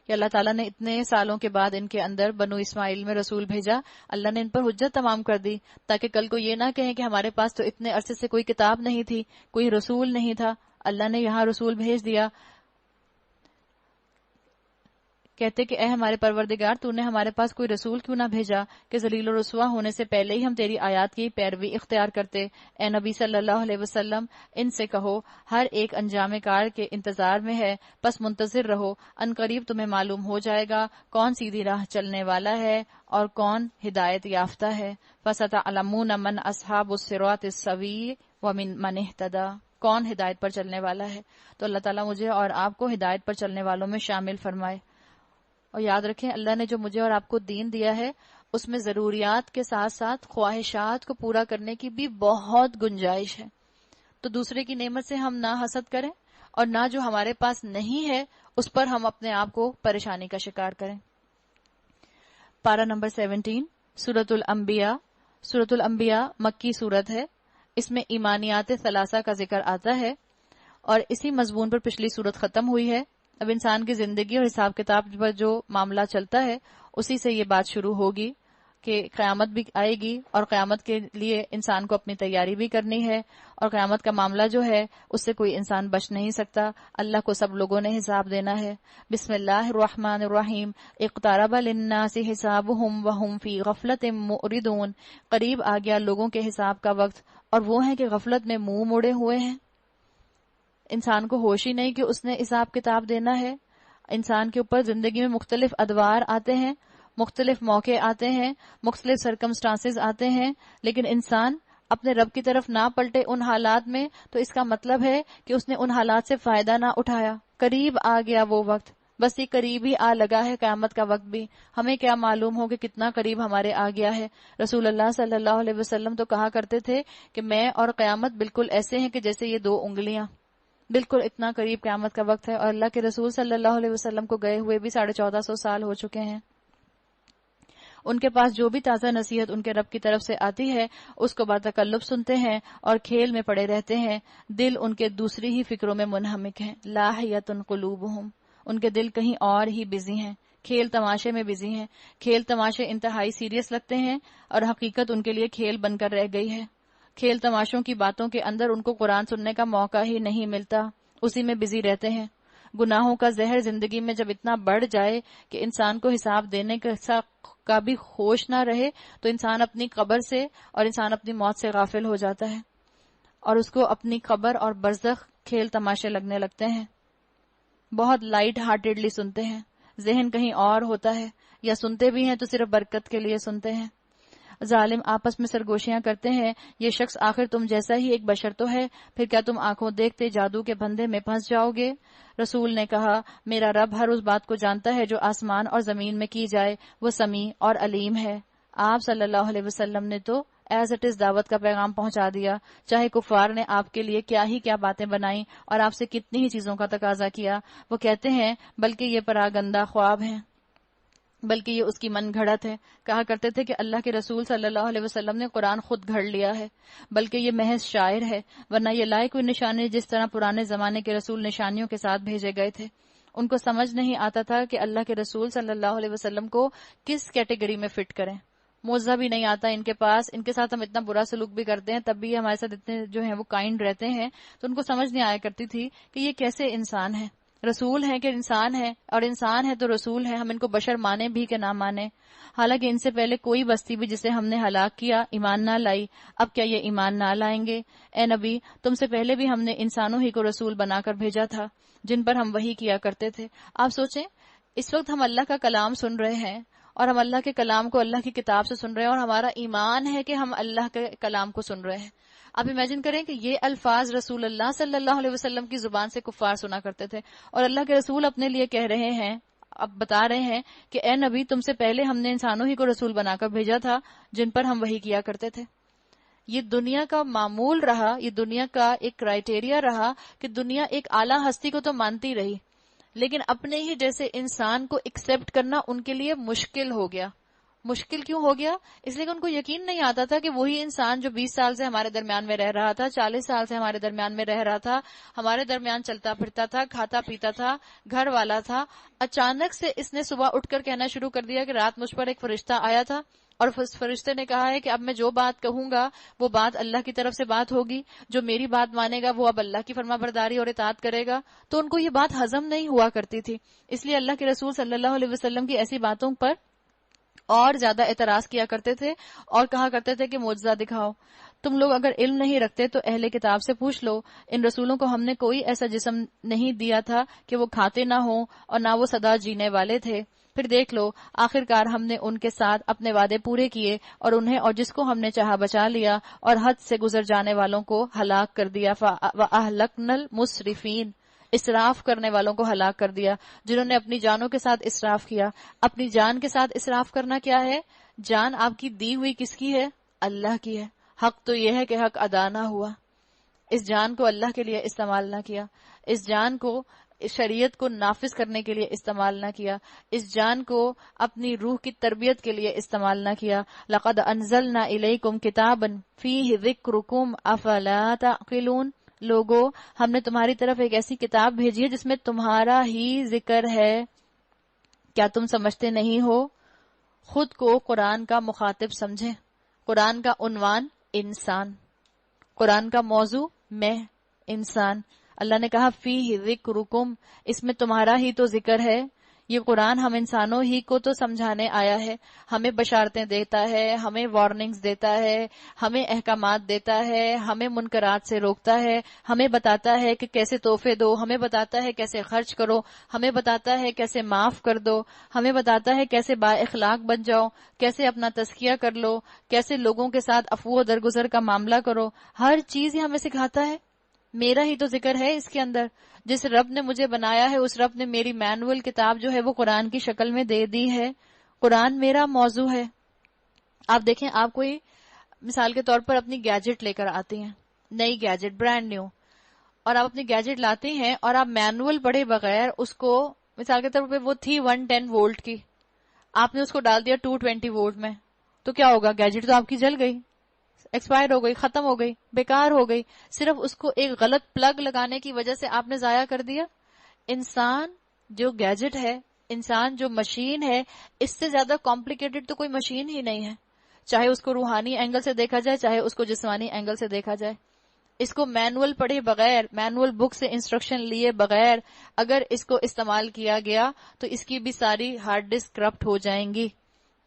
کہ اللہ تعالیٰ نے اتنے سالوں کے بعد ان کے اندر بنو اسماعیل میں رسول بھیجا. اللہ نے ان پر حجت تمام کر دی تاکہ کل کو یہ نہ کہیں کہ ہمارے پاس تو اتنے عرصے سے کوئی کتاب نہیں تھی، کوئی رسول نہیں تھا. اللہ نے یہاں رسول بھیج دیا. کہتے کہ اے ہمارے پروردگار تو نے ہمارے پاس کوئی رسول کیوں نہ بھیجا کہ ذلیل و رسوا ہونے سے پہلے ہی ہم تیری آیات کی پیروی اختیار کرتے. اے نبی صلی اللہ علیہ وسلم ان سے کہو ہر ایک انجام کار کے انتظار میں ہے، پس منتظر رہو، ان قریب تمہیں معلوم ہو جائے گا کون سیدھی راہ چلنے والا ہے اور کون ہدایت یافتہ ہے. فَسَتَعْلَمُونَ مَنْ أَصْحَابُ الصِّرَاطِ السَّوِيِّ وَمَنِ اهْتَدَىٰ. کون ہدایت پر چلنے والا ہے. تو اللہ تعالیٰ مجھے اور آپ کو ہدایت پر چلنے والوں میں شامل فرمائے. اور یاد رکھیں اللہ نے جو مجھے اور آپ کو دین دیا ہے اس میں ضروریات کے ساتھ ساتھ خواہشات کو پورا کرنے کی بھی بہت گنجائش ہے. تو دوسرے کی نعمت سے ہم نہ حسد کریں اور نہ جو ہمارے پاس نہیں ہے اس پر ہم اپنے آپ کو پریشانی کا شکار کریں. پارہ نمبر 17 سورۃ الانبیاء. سورۃ الانبیاء مکی سورت ہے. اس میں ایمانیات ثلاثہ کا ذکر آتا ہے اور اسی مضمون پر پچھلی سورت ختم ہوئی ہے. اب انسان کی زندگی اور حساب کتاب پر جو معاملہ چلتا ہے اسی سے یہ بات شروع ہوگی کہ قیامت بھی آئے گی اور قیامت کے لیے انسان کو اپنی تیاری بھی کرنی ہے اور قیامت کا معاملہ جو ہے اس سے کوئی انسان بچ نہیں سکتا. اللہ کو سب لوگوں نے حساب دینا ہے. بسم اللہ الرحمن الرحیم. اقترب للناس حسابهم وهم فی غفلۃ معرضون. قریب آ گیا لوگوں کے حساب کا وقت اور وہ ہیں کہ غفلت میں منہ موڑے ہوئے ہیں. انسان کو ہوش ہی نہیں کہ اس نے حساب کتاب دینا ہے. انسان کے اوپر زندگی میں مختلف ادوار آتے ہیں، مختلف موقع آتے ہیں، مختلف سرکمسٹانسز آتے ہیں، لیکن انسان اپنے رب کی طرف نہ پلٹے ان حالات میں تو اس کا مطلب ہے کہ اس نے ان حالات سے فائدہ نہ اٹھایا. قریب آ گیا وہ وقت، بس یہ قریب ہی آ لگا ہے قیامت کا وقت بھی. ہمیں کیا معلوم ہو کہ کتنا قریب ہمارے آ گیا ہے. رسول اللہ صلی اللہ علیہ وسلم تو کہا کرتے تھے کہ میں اور قیامت بالکل ایسے ہیں کہ جیسے یہ دو انگلیاں. بالکل اتنا قریب قیامت کا وقت ہے اور اللہ کے رسول صلی اللہ علیہ وسلم کو گئے ہوئے بھی 1450 سال ہو چکے ہیں. ان کے پاس جو بھی تازہ نصیحت ان کے رب کی طرف سے آتی ہے اس کو باتکلف سنتے ہیں اور کھیل میں پڑے رہتے ہیں. دل ان کے دوسری ہی فکروں میں منہمک ہیں. لاہیۃ قلوبہم. ان کے دل کہیں اور ہی بزی ہیں، کھیل تماشے میں بزی ہیں. کھیل تماشے انتہائی سیریس لگتے ہیں اور حقیقت ان کے لیے کھیل بن کر رہ گئی ہے. کھیل تماشوں کی باتوں کے اندر ان کو قرآن سننے کا موقع ہی نہیں ملتا، اسی میں بزی رہتے ہیں. گناہوں کا زہر زندگی میں جب اتنا بڑھ جائے کہ انسان کو حساب دینے کا بھی ہوش نہ رہے تو انسان اپنی قبر سے اور انسان اپنی موت سے غافل ہو جاتا ہے اور اس کو اپنی قبر اور برزخ کھیل تماشے لگنے لگتے ہیں. بہت لائٹ ہارٹیڈلی سنتے ہیں، ذہن کہیں اور ہوتا ہے، یا سنتے بھی ہیں تو صرف برکت کے لیے سنتے ہیں. ظالم آپس میں سرگوشیاں کرتے ہیں، یہ شخص آخر تم جیسا ہی ایک بشر تو ہے، پھر کیا تم آنکھوں دیکھتے جادو کے پھندے میں پھنس جاؤ گے؟ رسول نے کہا میرا رب ہر اس بات کو جانتا ہے جو آسمان اور زمین میں کی جائے، وہ سمیع اور علیم ہے. آپ صلی اللہ علیہ وسلم نے تو ایز اٹ از دعوت کا پیغام پہنچا دیا، چاہے کفار نے آپ کے لیے کیا باتیں بنائیں اور آپ سے کتنی ہی چیزوں کا تقاضا کیا. وہ کہتے ہیں بلکہ یہ پراگندہ خواب ہیں، بلکہ یہ اس کی من گھڑت ہے. کہا کرتے تھے کہ اللہ کے رسول صلی اللہ علیہ وسلم نے قرآن خود گھڑ لیا ہے، بلکہ یہ محض شاعر ہے، ورنہ یہ لائے کوئی نشانی جس طرح پرانے زمانے کے رسول نشانیوں کے ساتھ بھیجے گئے تھے. ان کو سمجھ نہیں آتا تھا کہ اللہ کے رسول صلی اللہ علیہ وسلم کو کس کیٹیگری میں فٹ کریں. موزہ بھی نہیں آتا ان کے پاس، ان کے ساتھ ہم اتنا برا سلوک بھی کرتے ہیں تب بھی ہمارے ساتھ اتنے جو ہیں وہ کائنڈ رہتے ہیں. تو ان کو سمجھ نہیں آیا کرتی تھی کہ یہ کیسے انسان ہے، رسول ہے کہ انسان ہے، اور انسان ہے تو رسول ہے. ہم ان کو بشر مانے بھی کہ نہ مانے. حالانکہ ان سے پہلے کوئی بستی بھی جسے ہم نے ہلاک کیا ایمان نہ لائی، اب کیا یہ ایمان نہ لائیں گے؟ اے نبی تم سے پہلے بھی ہم نے انسانوں ہی کو رسول بنا کر بھیجا تھا جن پر ہم وحی کیا کرتے تھے. آپ سوچیں اس وقت ہم اللہ کا کلام سن رہے ہیں اور ہم اللہ کے کلام کو اللہ کی کتاب سے سن رہے ہیں، اور ہمارا ایمان ہے کہ ہم اللہ کے کلام کو سن رہے ہیں. آپ امیجن کریں کہ یہ الفاظ رسول اللہ صلی اللہ علیہ وسلم کی زبان سے کفار سنا کرتے تھے، اور اللہ کے رسول اپنے لیے کہہ رہے ہیں، اب بتا رہے ہیں کہ اے نبی، تم سے پہلے ہم نے انسانوں ہی کو رسول بنا کر بھیجا تھا جن پر ہم وحی کیا کرتے تھے. یہ دنیا کا معمول رہا، یہ دنیا کا ایک کرائٹیریا رہا کہ دنیا ایک اعلیٰ ہستی کو تو مانتی رہی، لیکن اپنے ہی جیسے انسان کو ایکسپٹ کرنا ان کے لیے مشکل ہو گیا. مشکل کیوں ہو گیا؟ اس لیے کہ ان کو یقین نہیں آتا تھا کہ وہی انسان جو 20 سال سے ہمارے درمیان میں رہ رہا تھا، 40 سال سے ہمارے درمیان میں رہ رہا تھا، ہمارے درمیان چلتا پھرتا تھا، کھاتا پیتا تھا، گھر والا تھا، اچانک سے اس نے صبح اٹھ کر کہنا شروع کر دیا کہ رات مجھ پر ایک فرشتہ آیا تھا، اور فرشتے نے کہا ہے کہ اب میں جو بات کہوں گا وہ بات اللہ کی طرف سے بات ہوگی، جو میری بات مانے گا وہ اب اللہ کی فرما برداری اور اطاعت کرے گا. تو ان کو یہ بات ہضم نہیں ہوا کرتی تھی، اس لیے اللہ کے رسول صلی اللہ علیہ وسلم کی ایسی باتوں پر اور زیادہ اعتراض کیا کرتے تھے اور کہا کرتے تھے کہ معجزہ دکھاؤ. تم لوگ اگر علم نہیں رکھتے تو اہل کتاب سے پوچھ لو، ان رسولوں کو ہم نے کوئی ایسا جسم نہیں دیا تھا کہ وہ کھاتے نہ ہوں اور نہ وہ سدا جینے والے تھے. پھر دیکھ لو، آخرکار ہم نے ان کے ساتھ اپنے وعدے پورے کیے اور انہیں اور جس کو ہم نے چاہا بچا لیا، اور حد سے گزر جانے والوں کو ہلاک کر دیا. وَأَهْلَكْنَا الْمُسْرِفِينَ، اسراف کرنے والوں کو ہلاک کر دیا، جنہوں نے اپنی جانوں کے ساتھ اسراف کیا. اپنی جان کے ساتھ اسراف کرنا کیا ہے؟ جان آپ کی دی ہوئی کس کی ہے؟ اللہ کی ہے. حق تو یہ ہے کہ حق ادا نہ ہوا، اس جان کو اللہ کے لیے استعمال نہ کیا، اس جان کو اس شریعت کو نافذ کرنے کے لیے استعمال نہ کیا، اس جان کو اپنی روح کی تربیت کے لیے استعمال نہ کیا. لَقَدْ أَنزَلْنَا إِلَيْكُمْ كِتَابًا فِيهِ ذِكْرُكُمْ أَفَلَا تَعْقِلُونَ. لوگو، ہم نے تمہاری طرف ایک ایسی کتاب بھیجی ہے جس میں تمہارا ہی ذکر ہے، کیا تم سمجھتے نہیں ہو؟ خود کو قرآن کا مخاطب سمجھیں. قرآن کا عنوان انسان، قرآن کا موضوع میں انسان. اللہ نے کہا فیہ ذکرکم، اس میں تمہارا ہی تو ذکر ہے. یہ قرآن ہم انسانوں ہی کو تو سمجھانے آیا ہے، ہمیں بشارتیں دیتا ہے، ہمیں وارننگز دیتا ہے، ہمیں احکامات دیتا ہے، ہمیں منکرات سے روکتا ہے، ہمیں بتاتا ہے کہ کیسے تحفے دو، ہمیں بتاتا ہے کیسے خرچ کرو، ہمیں بتاتا ہے کیسے معاف کر دو، ہمیں بتاتا ہے کیسے با اخلاق بن جاؤ، کیسے اپنا تزکیہ کر لو، کیسے لوگوں کے ساتھ عفو و درگزر کا معاملہ کرو. ہر چیز یہ ہمیں سکھاتا ہے. میرا ہی تو ذکر ہے اس کے اندر. جس رب نے مجھے بنایا ہے اس رب نے میری مینول کتاب جو ہے وہ قرآن کی شکل میں دے دی ہے. قرآن میرا موضوع ہے. آپ دیکھیں، آپ کوئی مثال کے طور پر اپنی گیجٹ لے کر آتے ہیں، نئی گیجٹ برانڈ نیو، اور آپ اپنی گیجٹ لاتے ہیں اور آپ مینول پڑھے بغیر اس کو، مثال کے طور پر وہ تھی 110 وولٹ کی، آپ نے اس کو ڈال دیا 220 وولٹ میں، تو کیا ہوگا؟ گیجٹ تو آپ کی جل گئی، ایکسپائر ہو گئی، ختم ہو گئی، بیکار ہو گئی. صرف اس کو ایک غلط پلگ لگانے کی وجہ سے آپ نے ضائع کر دیا. انسان جو گیجٹ ہے، انسان جو مشین ہے، اس سے زیادہ کمپلیکیٹڈ تو کوئی مشین ہی نہیں ہے، چاہے اس کو روحانی اینگل سے دیکھا جائے، چاہے اس کو جسمانی اینگل سے دیکھا جائے. اس کو مینول پڑھے بغیر، مینول بک سے انسٹرکشن لیے بغیر اگر اس کو استعمال کیا گیا تو اس کی بھی ساری ہارڈ ڈسک کرپٹ ہو جائیں گی.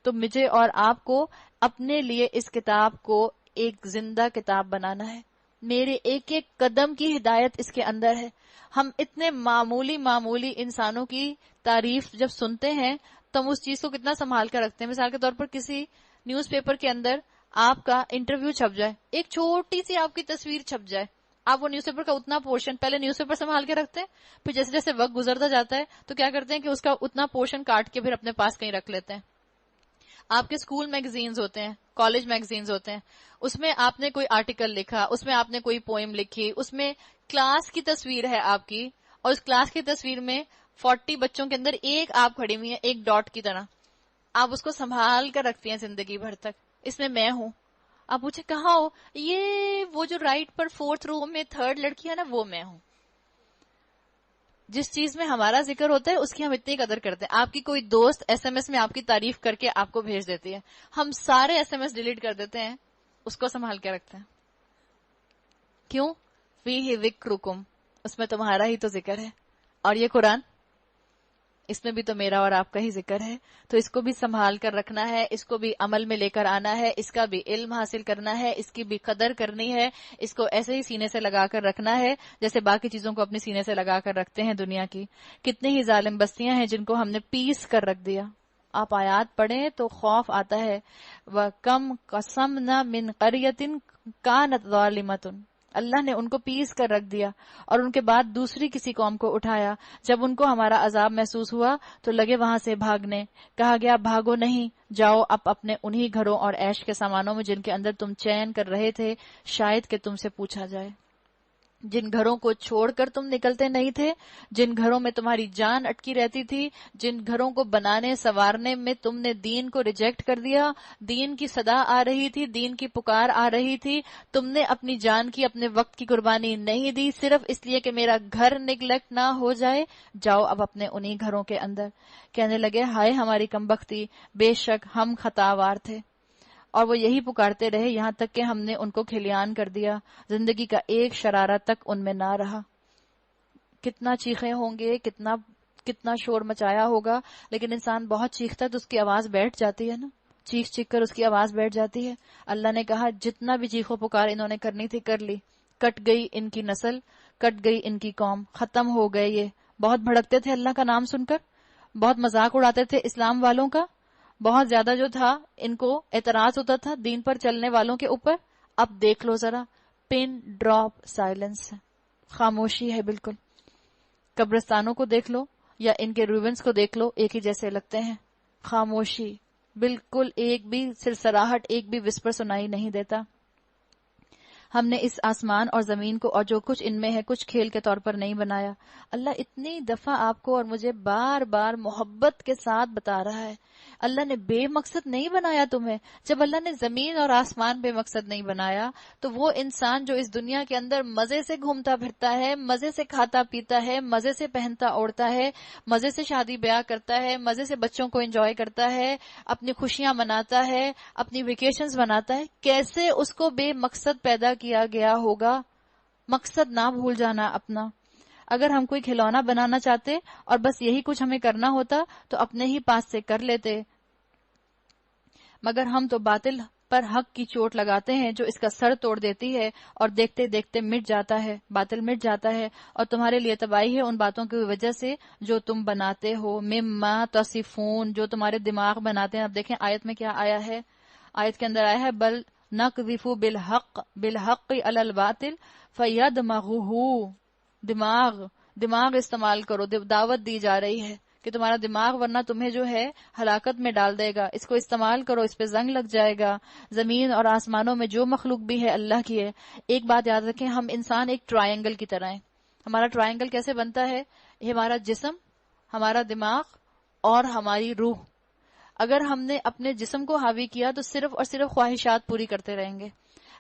تو مجھے اور آپ کو اپنے لیے اس کتاب کو ایک زندہ کتاب بنانا ہے. میرے ایک ایک قدم کی ہدایت اس کے اندر ہے. ہم اتنے معمولی انسانوں کی تعریف جب سنتے ہیں تو ہم اس چیز کو کتنا سنبھال کر رکھتے ہیں. مثال کے طور پر کسی نیوز پیپر کے اندر آپ کا انٹرویو چھپ جائے، ایک چھوٹی سی آپ کی تصویر چھپ جائے، آپ وہ نیوز پیپر کا اتنا پورشن، پہلے نیوز پیپر سنبھال کے رکھتے ہیں، پھر جیسے جیسے وقت گزرتا جاتا ہے تو کیا کرتے ہیں کہ اس کا اتنا پورشن کاٹ کے پھر اپنے پاس کہیں رکھ لیتے ہیں. آپ کے اسکول میگزینز ہوتے ہیں، کالج میگزینز ہوتے ہیں، اس میں آپ نے کوئی آرٹیکل لکھا، اس میں آپ نے کوئی پوئم لکھی، اس میں کلاس کی تصویر ہے آپ کی، اور اس کلاس کی تصویر میں 40 بچوں کے اندر ایک آپ کھڑی ہوئی ہیں، ایک ڈاٹ کی طرح. آپ اس کو سنبھال کر رکھتی ہیں زندگی بھر تک. اس میں میں ہوں. آپ پوچھیں کہاں ہو؟ یہ وہ جو رائٹ پر 4th رو میں 3rd لڑکی ہے نا، وہ میں ہوں. جس چیز میں ہمارا ذکر ہوتا ہے اس کی ہم اتنی قدر کرتے ہیں. آپ کی کوئی دوست ایس ایم ایس میں آپ کی تعریف کر کے آپ کو بھیج دیتی ہے، ہم سارے ایس ایم ایس ڈیلیٹ کر دیتے ہیں، اس کو سنبھال کے رکھتے ہیں. کیوں؟ فیہ ذکرکم، اس میں تمہارا ہی تو ذکر ہے. اور یہ قرآن، اس میں بھی تو میرا اور آپ کا ہی ذکر ہے. تو اس کو بھی سنبھال کر رکھنا ہے، اس کو بھی عمل میں لے کر آنا ہے، اس کا بھی علم حاصل کرنا ہے، اس کی بھی قدر کرنی ہے. اس کو ایسے ہی سینے سے لگا کر رکھنا ہے جیسے باقی چیزوں کو اپنے سینے سے لگا کر رکھتے ہیں دنیا کی. کتنی ہی ظالم بستیاں ہیں جن کو ہم نے پیس کر رکھ دیا. آپ آیات پڑھیں تو خوف آتا ہے. وَكَمْ قَسَمْنَا مِنْ قَرْيَةٍ كَانَتْ ظَالِمَةٌ، اللہ نے ان کو پیس کر رکھ دیا اور ان کے بعد دوسری کسی قوم کو اٹھایا. جب ان کو ہمارا عذاب محسوس ہوا تو لگے وہاں سے بھاگنے. کہا گیا بھاگو نہیں، جاؤ اب اپنے انہی گھروں اور عیش کے سامانوں میں جن کے اندر تم چین کر رہے تھے، شاید کہ تم سے پوچھا جائے. جن گھروں کو چھوڑ کر تم نکلتے نہیں تھے، جن گھروں میں تمہاری جان اٹکی رہتی تھی، جن گھروں کو بنانے سنوارنے میں تم نے دین کو ریجیکٹ کر دیا، دین کی صدا آ رہی تھی، دین کی پکار آ رہی تھی، تم نے اپنی جان کی، اپنے وقت کی قربانی نہیں دی صرف اس لیے کہ میرا گھر نیگلیکٹ نہ ہو جائے. جاؤ اب اپنے انہی گھروں کے اندر. کہنے لگے ہائے ہماری کمبختی، بے شک ہم خطاوار تھے. اور وہ یہی پکارتے رہے یہاں تک کہ ہم نے ان کو کھلیان کر دیا، زندگی کا ایک شرارہ تک ان میں نہ رہا. کتنا چیخے ہوں گے، کتنا شور مچایا ہوگا، لیکن انسان بہت چیختا ہے تو اس کی آواز بیٹھ جاتی ہے نا، چیخ چیخ کر اس کی آواز بیٹھ جاتی ہے. اللہ نے کہا جتنا بھی چیخو پکار انہوں نے کرنی تھی کر لی. کٹ گئی ان کی نسل، کٹ گئی ان کی قوم، ختم ہو گئے. یہ بہت بھڑکتے تھے اللہ کا نام سن کر، بہت مذاق اڑاتے تھے اسلام والوں کا، بہت زیادہ جو تھا ان کو اعتراض ہوتا تھا دین پر چلنے والوں کے اوپر. اب دیکھ لو ذرا، پن ڈراپ سائلنس ہے، خاموشی ہے بالکل. قبرستانوں کو دیکھ لو یا ان کے روینس کو دیکھ لو، ایک ہی جیسے لگتے ہیں. خاموشی بالکل، ایک بھی سرسراہٹ، ایک بھی وسپر سنائی نہیں دیتا. ہم نے اس آسمان اور زمین کو اور جو کچھ ان میں ہے کچھ کھیل کے طور پر نہیں بنایا. اللہ اتنی دفعہ آپ کو اور مجھے بار بار محبت کے ساتھ بتا رہا ہے اللہ نے بے مقصد نہیں بنایا تمہیں. جب اللہ نے زمین اور آسمان بے مقصد نہیں بنایا تو وہ انسان جو اس دنیا کے اندر مزے سے گھومتا پھرتا ہے، مزے سے کھاتا پیتا ہے، مزے سے پہنتا اوڑھتا ہے، مزے سے شادی بیاہ کرتا ہے، مزے سے بچوں کو انجوائے کرتا ہے، اپنی خوشیاں مناتا ہے، اپنی ویکیشنز مناتا ہے، کیسے اس کو بے مقصد پیدا کیا گیا ہوگا. مقصد نہ بھول جانا اپنا. اگر ہم کوئی کھلونا بنانا چاہتے اور بس یہی کچھ ہمیں کرنا ہوتا تو اپنے ہی پاس سے کر لیتے، مگر ہم تو باطل پر حق کی چوٹ لگاتے ہیں جو اس کا سر توڑ دیتی ہے اور دیکھتے دیکھتے مٹ جاتا ہے، باطل مٹ جاتا ہے اور تمہارے لیے تباہی ہے ان باتوں کی وجہ سے جو تم بناتے ہو. مما تصفون، جو تمہارے دماغ بناتے ہیں. اب دیکھیں آیت میں کیا آیا ہے، آیت کے اندر آیا ہے بل نقذف بالحق علی الباطل فیدمغہ. دماغ استعمال کرو، دعوت دی جا رہی ہے کہ تمہارا دماغ ورنہ تمہیں جو ہے ہلاکت میں ڈال دے گا، اس کو استعمال کرو، اس پہ زنگ لگ جائے گا. زمین اور آسمانوں میں جو مخلوق بھی ہے اللہ کی ہے. ایک بات یاد رکھیں، ہم انسان ایک ٹرائنگل کی طرح ہیں. ہمارا ٹرائنگل کیسے بنتا ہے؟ یہ ہمارا جسم، ہمارا دماغ اور ہماری روح. اگر ہم نے اپنے جسم کو حاوی کیا تو صرف اور صرف خواہشات پوری کرتے رہیں گے.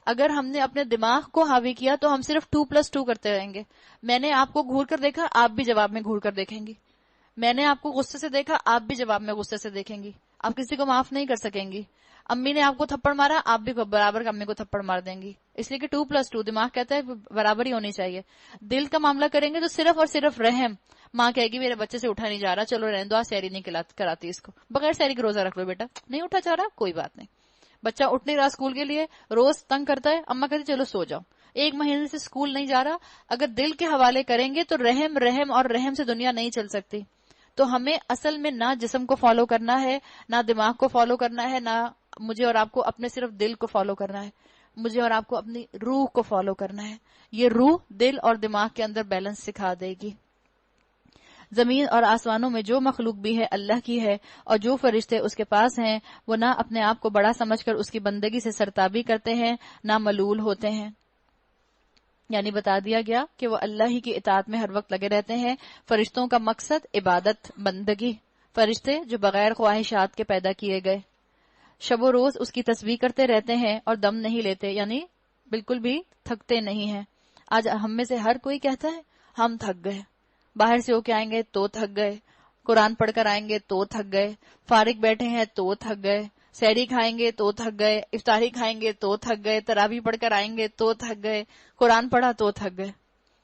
اگر ہم نے اپنے دماغ کو حاوی کیا تو ہم صرف 2+2 کرتے رہیں گے. میں نے آپ کو گھور کر دیکھا، آپ بھی جواب میں گھور کر دیکھیں گی. میں نے آپ کو غصے سے دیکھا، آپ بھی جواب میں غصے سے دیکھیں گی. آپ کسی کو معاف نہیں کر سکیں گی. امی نے آپ کو تھپڑ مارا، آپ بھی برابر امی کو تھپڑ مار دیں گی، اس لیے کہ 2+2 دماغ کہتا ہے برابر ہی ہونی چاہیے. دل کا معاملہ کریں گے تو صرف اور صرف رحم. ماں کہے گی میرے بچے سے اٹھا نہیں جا رہا، چلو رہنے دو، سحری نہیں کراتی اس کو، بغیر سحری کے روزہ رکھ لو بیٹا، نہیں اٹھا جا رہا کوئی بات نہیں. بچہ اٹھ نہیں رہا اسکول کے لیے، روز تنگ کرتا ہے، اماں کہتی چلو سو جاؤ. 1 مہینے سے اسکول نہیں جا رہا. اگر دل کے حوالے کریں گے تو رحم اور رحم سے دنیا نہیں چل سکتی. تو ہمیں اصل میں نہ جسم کو فالو کرنا ہے، نہ دماغ کو فالو کرنا ہے، نہ مجھے اور آپ کو اپنے صرف دل کو فالو کرنا ہے. مجھے اور آپ کو اپنی روح کو فالو کرنا ہے. یہ روح دل اور دماغ کے اندر بیلنس سکھا دے گی. زمین اور آسمانوں میں جو مخلوق بھی ہے اللہ کی ہے، اور جو فرشتے اس کے پاس ہیں وہ نہ اپنے آپ کو بڑا سمجھ کر اس کی بندگی سے سرتابی کرتے ہیں، نہ ملول ہوتے ہیں. یعنی بتا دیا گیا کہ وہ اللہ ہی کی اطاعت میں ہر وقت لگے رہتے ہیں. فرشتوں کا مقصد عبادت، بندگی. فرشتے جو بغیر خواہشات کے پیدا کیے گئے، شب و روز اس کی تسبیح کرتے رہتے ہیں اور دم نہیں لیتے، یعنی بالکل بھی تھکتے نہیں ہیں. آج ہم میں سے ہر کوئی کہتا ہے ہم تھک گئے، باہر سے ہو کے آئیں گے تو تھک گئے، قرآن پڑھ کر آئیں گے تو تھک گئے، فارغ بیٹھے ہیں تو تھک گئے، سحری کھائیں گے تو تھک گئے، افطاری کھائیں گے تو تھک گئے، تراویح پڑھ کر آئیں گے تو تھک گئے، قرآن پڑھا تو تھک گئے.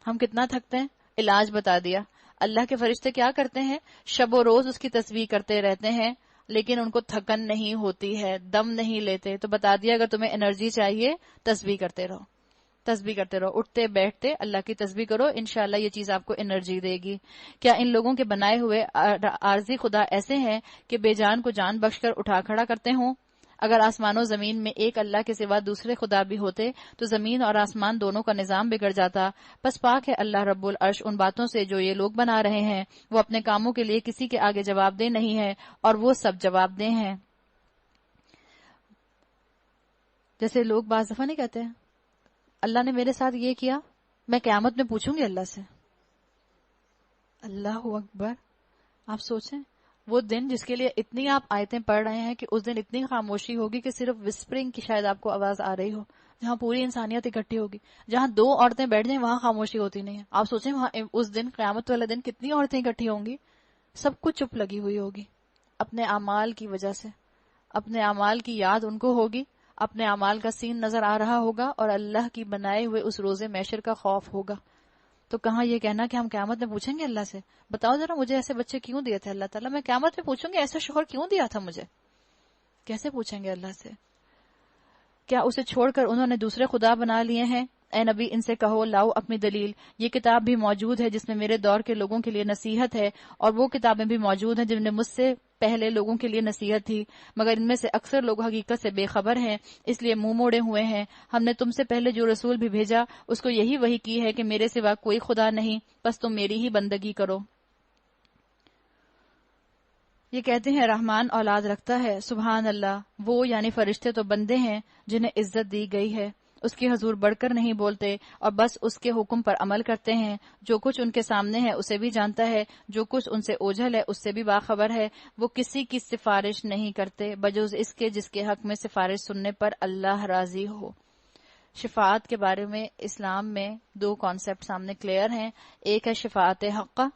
ہم کتنا تھکتے ہیں؟ علاج بتا دیا. اللہ کے فرشتے کیا کرتے ہیں؟ شب و روز اس کی تسبیح کرتے رہتے ہیں، لیکن ان کو تھکن نہیں ہوتی ہے، دم نہیں لیتے. تو بتا دیا اگر تمہیں انرجی چاہیے تسبیح کرتے رہو. تسبیح کرتے رہو، اٹھتے بیٹھتے اللہ کی تسبیح کرو، انشاءاللہ یہ چیز آپ کو انرجی دے گی۔ کیا ان لوگوں کے بنائے ہوئے عارضی خدا ایسے ہیں کہ بے جان کو جان بخش کر اٹھا کھڑا کرتے ہوں؟ اگر آسمان و زمین میں ایک اللہ کے سوا دوسرے خدا بھی ہوتے تو زمین اور آسمان دونوں کا نظام بگڑ جاتا۔ پس پاک ہے اللہ رب العرش ان باتوں سے جو یہ لوگ بنا رہے ہیں، وہ اپنے کاموں کے لیے کسی کے آگے جواب دہ نہیں ہے اور وہ سب جواب دہ ہیں۔ جیسے لوگ بعض دفعہ نہیں کہتے ہیں اللہ نے میرے ساتھ یہ کیا، میں قیامت میں پوچھوں گی اللہ سے۔ اللہ اکبر! آپ سوچیں وہ دن جس کے لیے اتنی آپ آیتیں پڑھ رہے ہیں کہ اس دن اتنی خاموشی ہوگی کہ صرف وسپرنگ کی شاید آپ کو آواز آ رہی ہو، جہاں پوری انسانیت اکٹھی ہوگی، جہاں 2 عورتیں بیٹھ جائیں وہاں خاموشی ہوتی نہیں ہے۔ آپ سوچیں وہاں اس دن قیامت والے دن کتنی عورتیں اکٹھی ہوں گی، سب کچھ چپ لگی ہوئی ہوگی اپنے اعمال کی وجہ سے، اپنے اعمال کی یاد ان کو ہوگی، اپنے اعمال کا سین نظر آ رہا ہوگا اور اللہ کی بنائے ہوئے اس روزے محشر کا خوف ہوگا۔ تو کہاں یہ کہنا کہ ہم قیامت میں پوچھیں گے اللہ سے بتاؤ ذرا مجھے ایسے بچے کیوں دیے تھے اللہ تعالیٰ، میں قیامت میں پوچھوں گی ایسا شوہر کیوں دیا تھا مجھے، کیسے پوچھیں گے اللہ سے؟ کیا اسے چھوڑ کر انہوں نے دوسرے خدا بنا لیے ہیں؟ اے نبی ان سے کہو لاؤ اپنی دلیل، یہ کتاب بھی موجود ہے جس میں میرے دور کے لوگوں کے لیے نصیحت ہے، اور وہ کتابیں بھی موجود ہیں جن میں مجھ سے پہلے لوگوں کے لیے نصیحت تھی، مگر ان میں سے اکثر لوگ حقیقت سے بے خبر ہیں، اس لیے منہ موڑے ہوئے ہیں۔ ہم نے تم سے پہلے جو رسول بھی بھیجا اس کو یہی وحی کی ہے کہ میرے سوا کوئی خدا نہیں، بس تم میری ہی بندگی کرو۔ یہ کہتے ہیں رحمان اولاد رکھتا ہے، سبحان اللہ، وہ یعنی فرشتے تو بندے ہیں جنہیں عزت دی گئی ہے، اس کے حضور بڑھ کر نہیں بولتے اور بس اس کے حکم پر عمل کرتے ہیں۔ جو کچھ ان کے سامنے ہے اسے بھی جانتا ہے، جو کچھ ان سے اوجھل ہے اس سے بھی باخبر ہے۔ وہ کسی کی سفارش نہیں کرتے بجز اس کے جس کے حق میں سفارش سننے پر اللہ راضی ہو۔ شفاعت کے بارے میں اسلام میں 2 کانسیپٹ سامنے کلیئر ہیں۔ ایک ہے شفاعت حقہ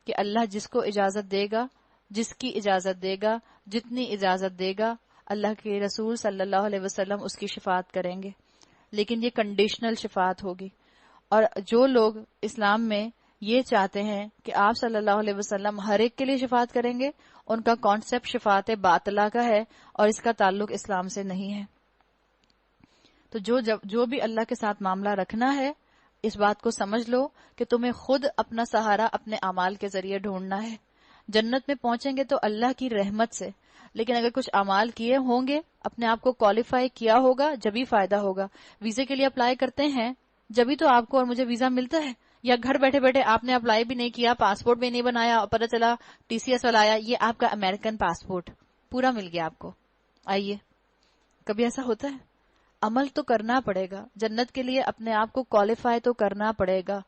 کہ اللہ جس کو اجازت دے گا، جس کی اجازت دے گا، جتنی اجازت دے گا، اللہ کے رسول صلی اللہ علیہ وسلم اس کی شفاعت کریں گے، لیکن یہ کنڈیشنل شفاعت ہوگی۔ اور جو لوگ اسلام میں یہ چاہتے ہیں کہ آپ صلی اللہ علیہ وسلم ہر ایک کے لیے شفاعت کریں گے، ان کا کانسیپٹ شفاعت باطلہ کا ہے اور اس کا تعلق اسلام سے نہیں ہے۔ تو جو بھی اللہ کے ساتھ معاملہ رکھنا ہے، اس بات کو سمجھ لو کہ تمہیں خود اپنا سہارا اپنے اعمال کے ذریعے ڈھونڈنا ہے۔ جنت میں پہنچیں گے تو اللہ کی رحمت سے، لیکن اگر کچھ اعمال کیے ہوں گے، اپنے آپ کو کوالیفائی کیا ہوگا، جبھی فائدہ ہوگا۔ ویزے کے لیے اپلائی کرتے ہیں جبھی تو آپ کو اور مجھے ویزا ملتا ہے، یا گھر بیٹھے بیٹھے آپ نے اپلائی بھی نہیں کیا، پاسپورٹ بھی نہیں بنایا اور پتہ چلا ٹی سی ایس والا آیا، یہ آپ کا امریکن پاسپورٹ پورا مل گیا آپ کو۔ آئیے، کبھی ایسا ہوتا ہے؟ عمل تو کرنا پڑے گا، جنت کے لیے اپنے آپ کو کوالیفائی تو کرنا پڑے گا۔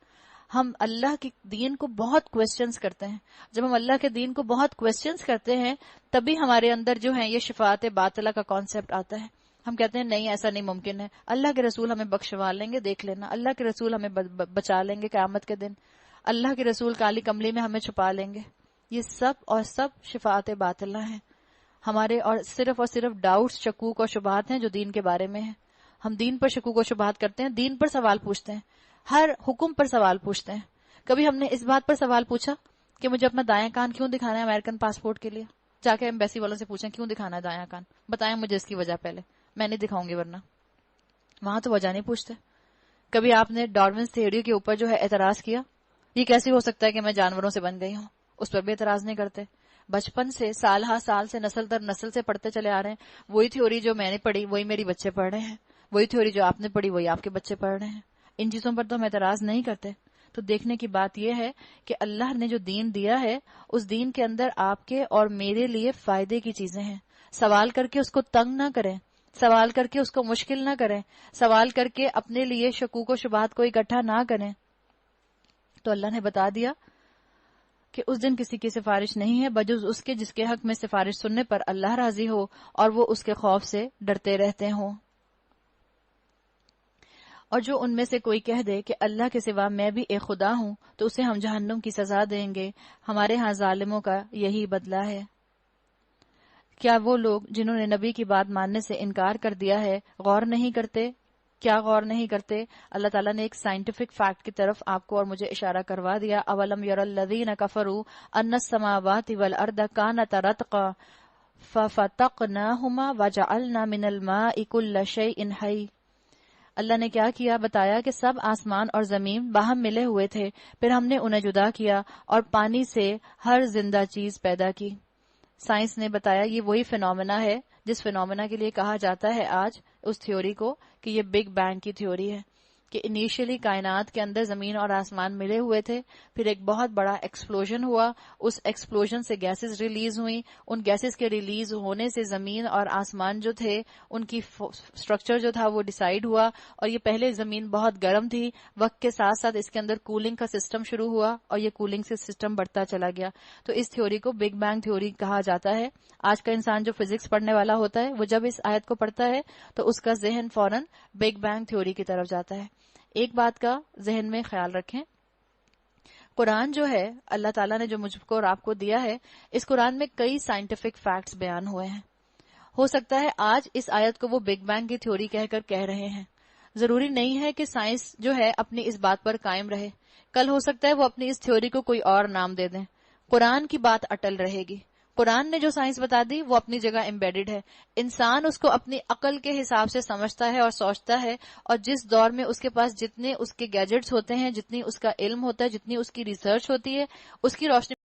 ہم اللہ کے دین کو بہت کویسچنز کرتے ہیں، جب ہم اللہ کے دین کو بہت کویسچنز کرتے ہیں تبھی ہمارے اندر جو ہے یہ شفاعت باطلہ کا کانسیپٹ آتا ہے۔ ہم کہتے ہیں نہیں ایسا نہیں ممکن ہے، اللہ کے رسول ہمیں بخشوا لیں گے، دیکھ لینا، اللہ کے رسول ہمیں بچا لیں گے قیامت کے دن، اللہ کے رسول کالی کملی میں ہمیں چھپا لیں گے۔ یہ سب اور سب شفاعت باطلہ ہیں ہمارے، اور صرف ڈاؤٹس، شکوک اور شبہات ہیں جو دین کے بارے میں ہیں۔ ہم دین پر شکوک و شبہات کرتے ہیں، دین پر سوال پوچھتے ہیں، ہر حکم پر سوال پوچھتے ہیں۔ کبھی ہم نے اس بات پر سوال پوچھا کہ مجھے اپنا دایاں کان کیوں دکھانا ہے امریکن پاسپورٹ کے لیے؟ جا کے ایمبیسی والوں سے پوچھیں کیوں دکھانا ہے دایاں کان، بتائیں مجھے اس کی وجہ، پہلے میں نہیں دکھاؤں گی ورنہ۔ وہاں تو وجہ نہیں پوچھتے۔ کبھی آپ نے ڈارون تھیوری کے اوپر جو ہے اعتراض کیا، یہ کیسے ہو سکتا ہے کہ میں جانوروں سے بن گئی ہوں؟ اس پر بھی اعتراض نہیں کرتے۔ بچپن سے سال ہا سال سے نسل در نسل سے پڑھتے چلے آ رہے ہیں، وہی تھیوری جو میں نے پڑھی وہی میری بچے پڑھ رہے ہیں، وہی تھیوری جو آپ نے پڑھی وہی آپ کے بچے پڑھ رہے ہیں۔ ان چیزوں پر تو ہم اعتراض نہیں کرتے۔ تو دیکھنے کی بات یہ ہے کہ اللہ نے جو دین دیا ہے اس دین کے اندر آپ کے اور میرے لیے فائدے کی چیزیں ہیں۔ سوال کر کے اس کو تنگ نہ کریں، سوال کر کے اس کو مشکل نہ کریں، سوال کر کے اپنے لیے شکوک و شبہات کو اکٹھا نہ کریں۔ تو اللہ نے بتا دیا کہ اس دن کسی کی سفارش نہیں ہے بجز اس کے جس کے حق میں سفارش سننے پر اللہ راضی ہو اور وہ اس کے خوف سے ڈرتے رہتے ہوں۔ اور جو ان میں سے کوئی کہہ دے کہ اللہ کے سوا میں بھی ایک خدا ہوں تو اسے ہم جہنم کی سزا دیں گے، ہمارے ہاں ظالموں کا یہی بدلہ ہے۔ کیا وہ لوگ جنہوں نے نبی کی بات ماننے سے انکار کر دیا ہے غور نہیں کرتے؟ کیا غور نہیں کرتے؟ اللہ تعالیٰ نے ایک سائنٹیفک فیکٹ کی طرف آپ کو اور مجھے اشارہ کروا دیا۔ اولم یر الذین کفروا ان السماوات والارض کانتا رتقا ففتقناہما وجعلنا من الماء کل شیء حی۔ اللہ نے کیا کیا بتایا کہ سب آسمان اور زمین باہم ملے ہوئے تھے، پھر ہم نے انہیں جدا کیا اور پانی سے ہر زندہ چیز پیدا کی۔ سائنس نے بتایا یہ وہی فینومینا ہے جس فینومینا کے لیے کہا جاتا ہے آج اس تھیوری کو کہ یہ بگ بینگ کی تھیوری ہے، کہ انیشیلی کائنات کے اندر زمین اور آسمان ملے ہوئے تھے، پھر ایک بہت بڑا ایکسپلوژن ہوا، اس ایکسپلوژن سے گیسز ریلیز ہوئیں، ان گیسز کے ریلیز ہونے سے زمین اور آسمان جو تھے ان کی سٹرکچر جو تھا وہ ڈیسائیڈ ہوا، اور یہ پہلے زمین بہت گرم تھی، وقت کے ساتھ ساتھ اس کے اندر کولنگ کا سسٹم شروع ہوا اور یہ کولنگ سے سسٹم بڑھتا چلا گیا۔ تو اس تھیوری کو بگ بینگ تھیوری کہا جاتا ہے۔ آج کا انسان جو فزکس پڑھنے والا ہوتا ہے وہ جب اس آیت کو پڑھتا ہے تو اس کا ذہن فوراً بگ بینگ تھیوری کی طرف جاتا ہے۔ ایک بات کا ذہن میں خیال رکھیں، قرآن جو ہے اللہ تعالیٰ نے جو مجھ کو اور آپ کو دیا ہے، اس قرآن میں کئی سائنٹیفک فیکٹس بیان ہوئے ہیں۔ ہو سکتا ہے آج اس آیت کو وہ بگ بینگ کی تھیوری کہہ رہے ہیں، ضروری نہیں ہے کہ سائنس جو ہے اپنی اس بات پر قائم رہے، کل ہو سکتا ہے وہ اپنی اس تھیوری کو کوئی اور نام دے دیں، قرآن کی بات اٹل رہے گی۔ قرآن نے جو سائنس بتا دی وہ اپنی جگہ ایمبیڈڈ ہے، انسان اس کو اپنی عقل کے حساب سے سمجھتا ہے اور سوچتا ہے، اور جس دور میں اس کے پاس جتنے اس کے گیجٹس ہوتے ہیں، جتنی اس کا علم ہوتا ہے، جتنی اس کی ریسرچ ہوتی ہے، اس کی روشنی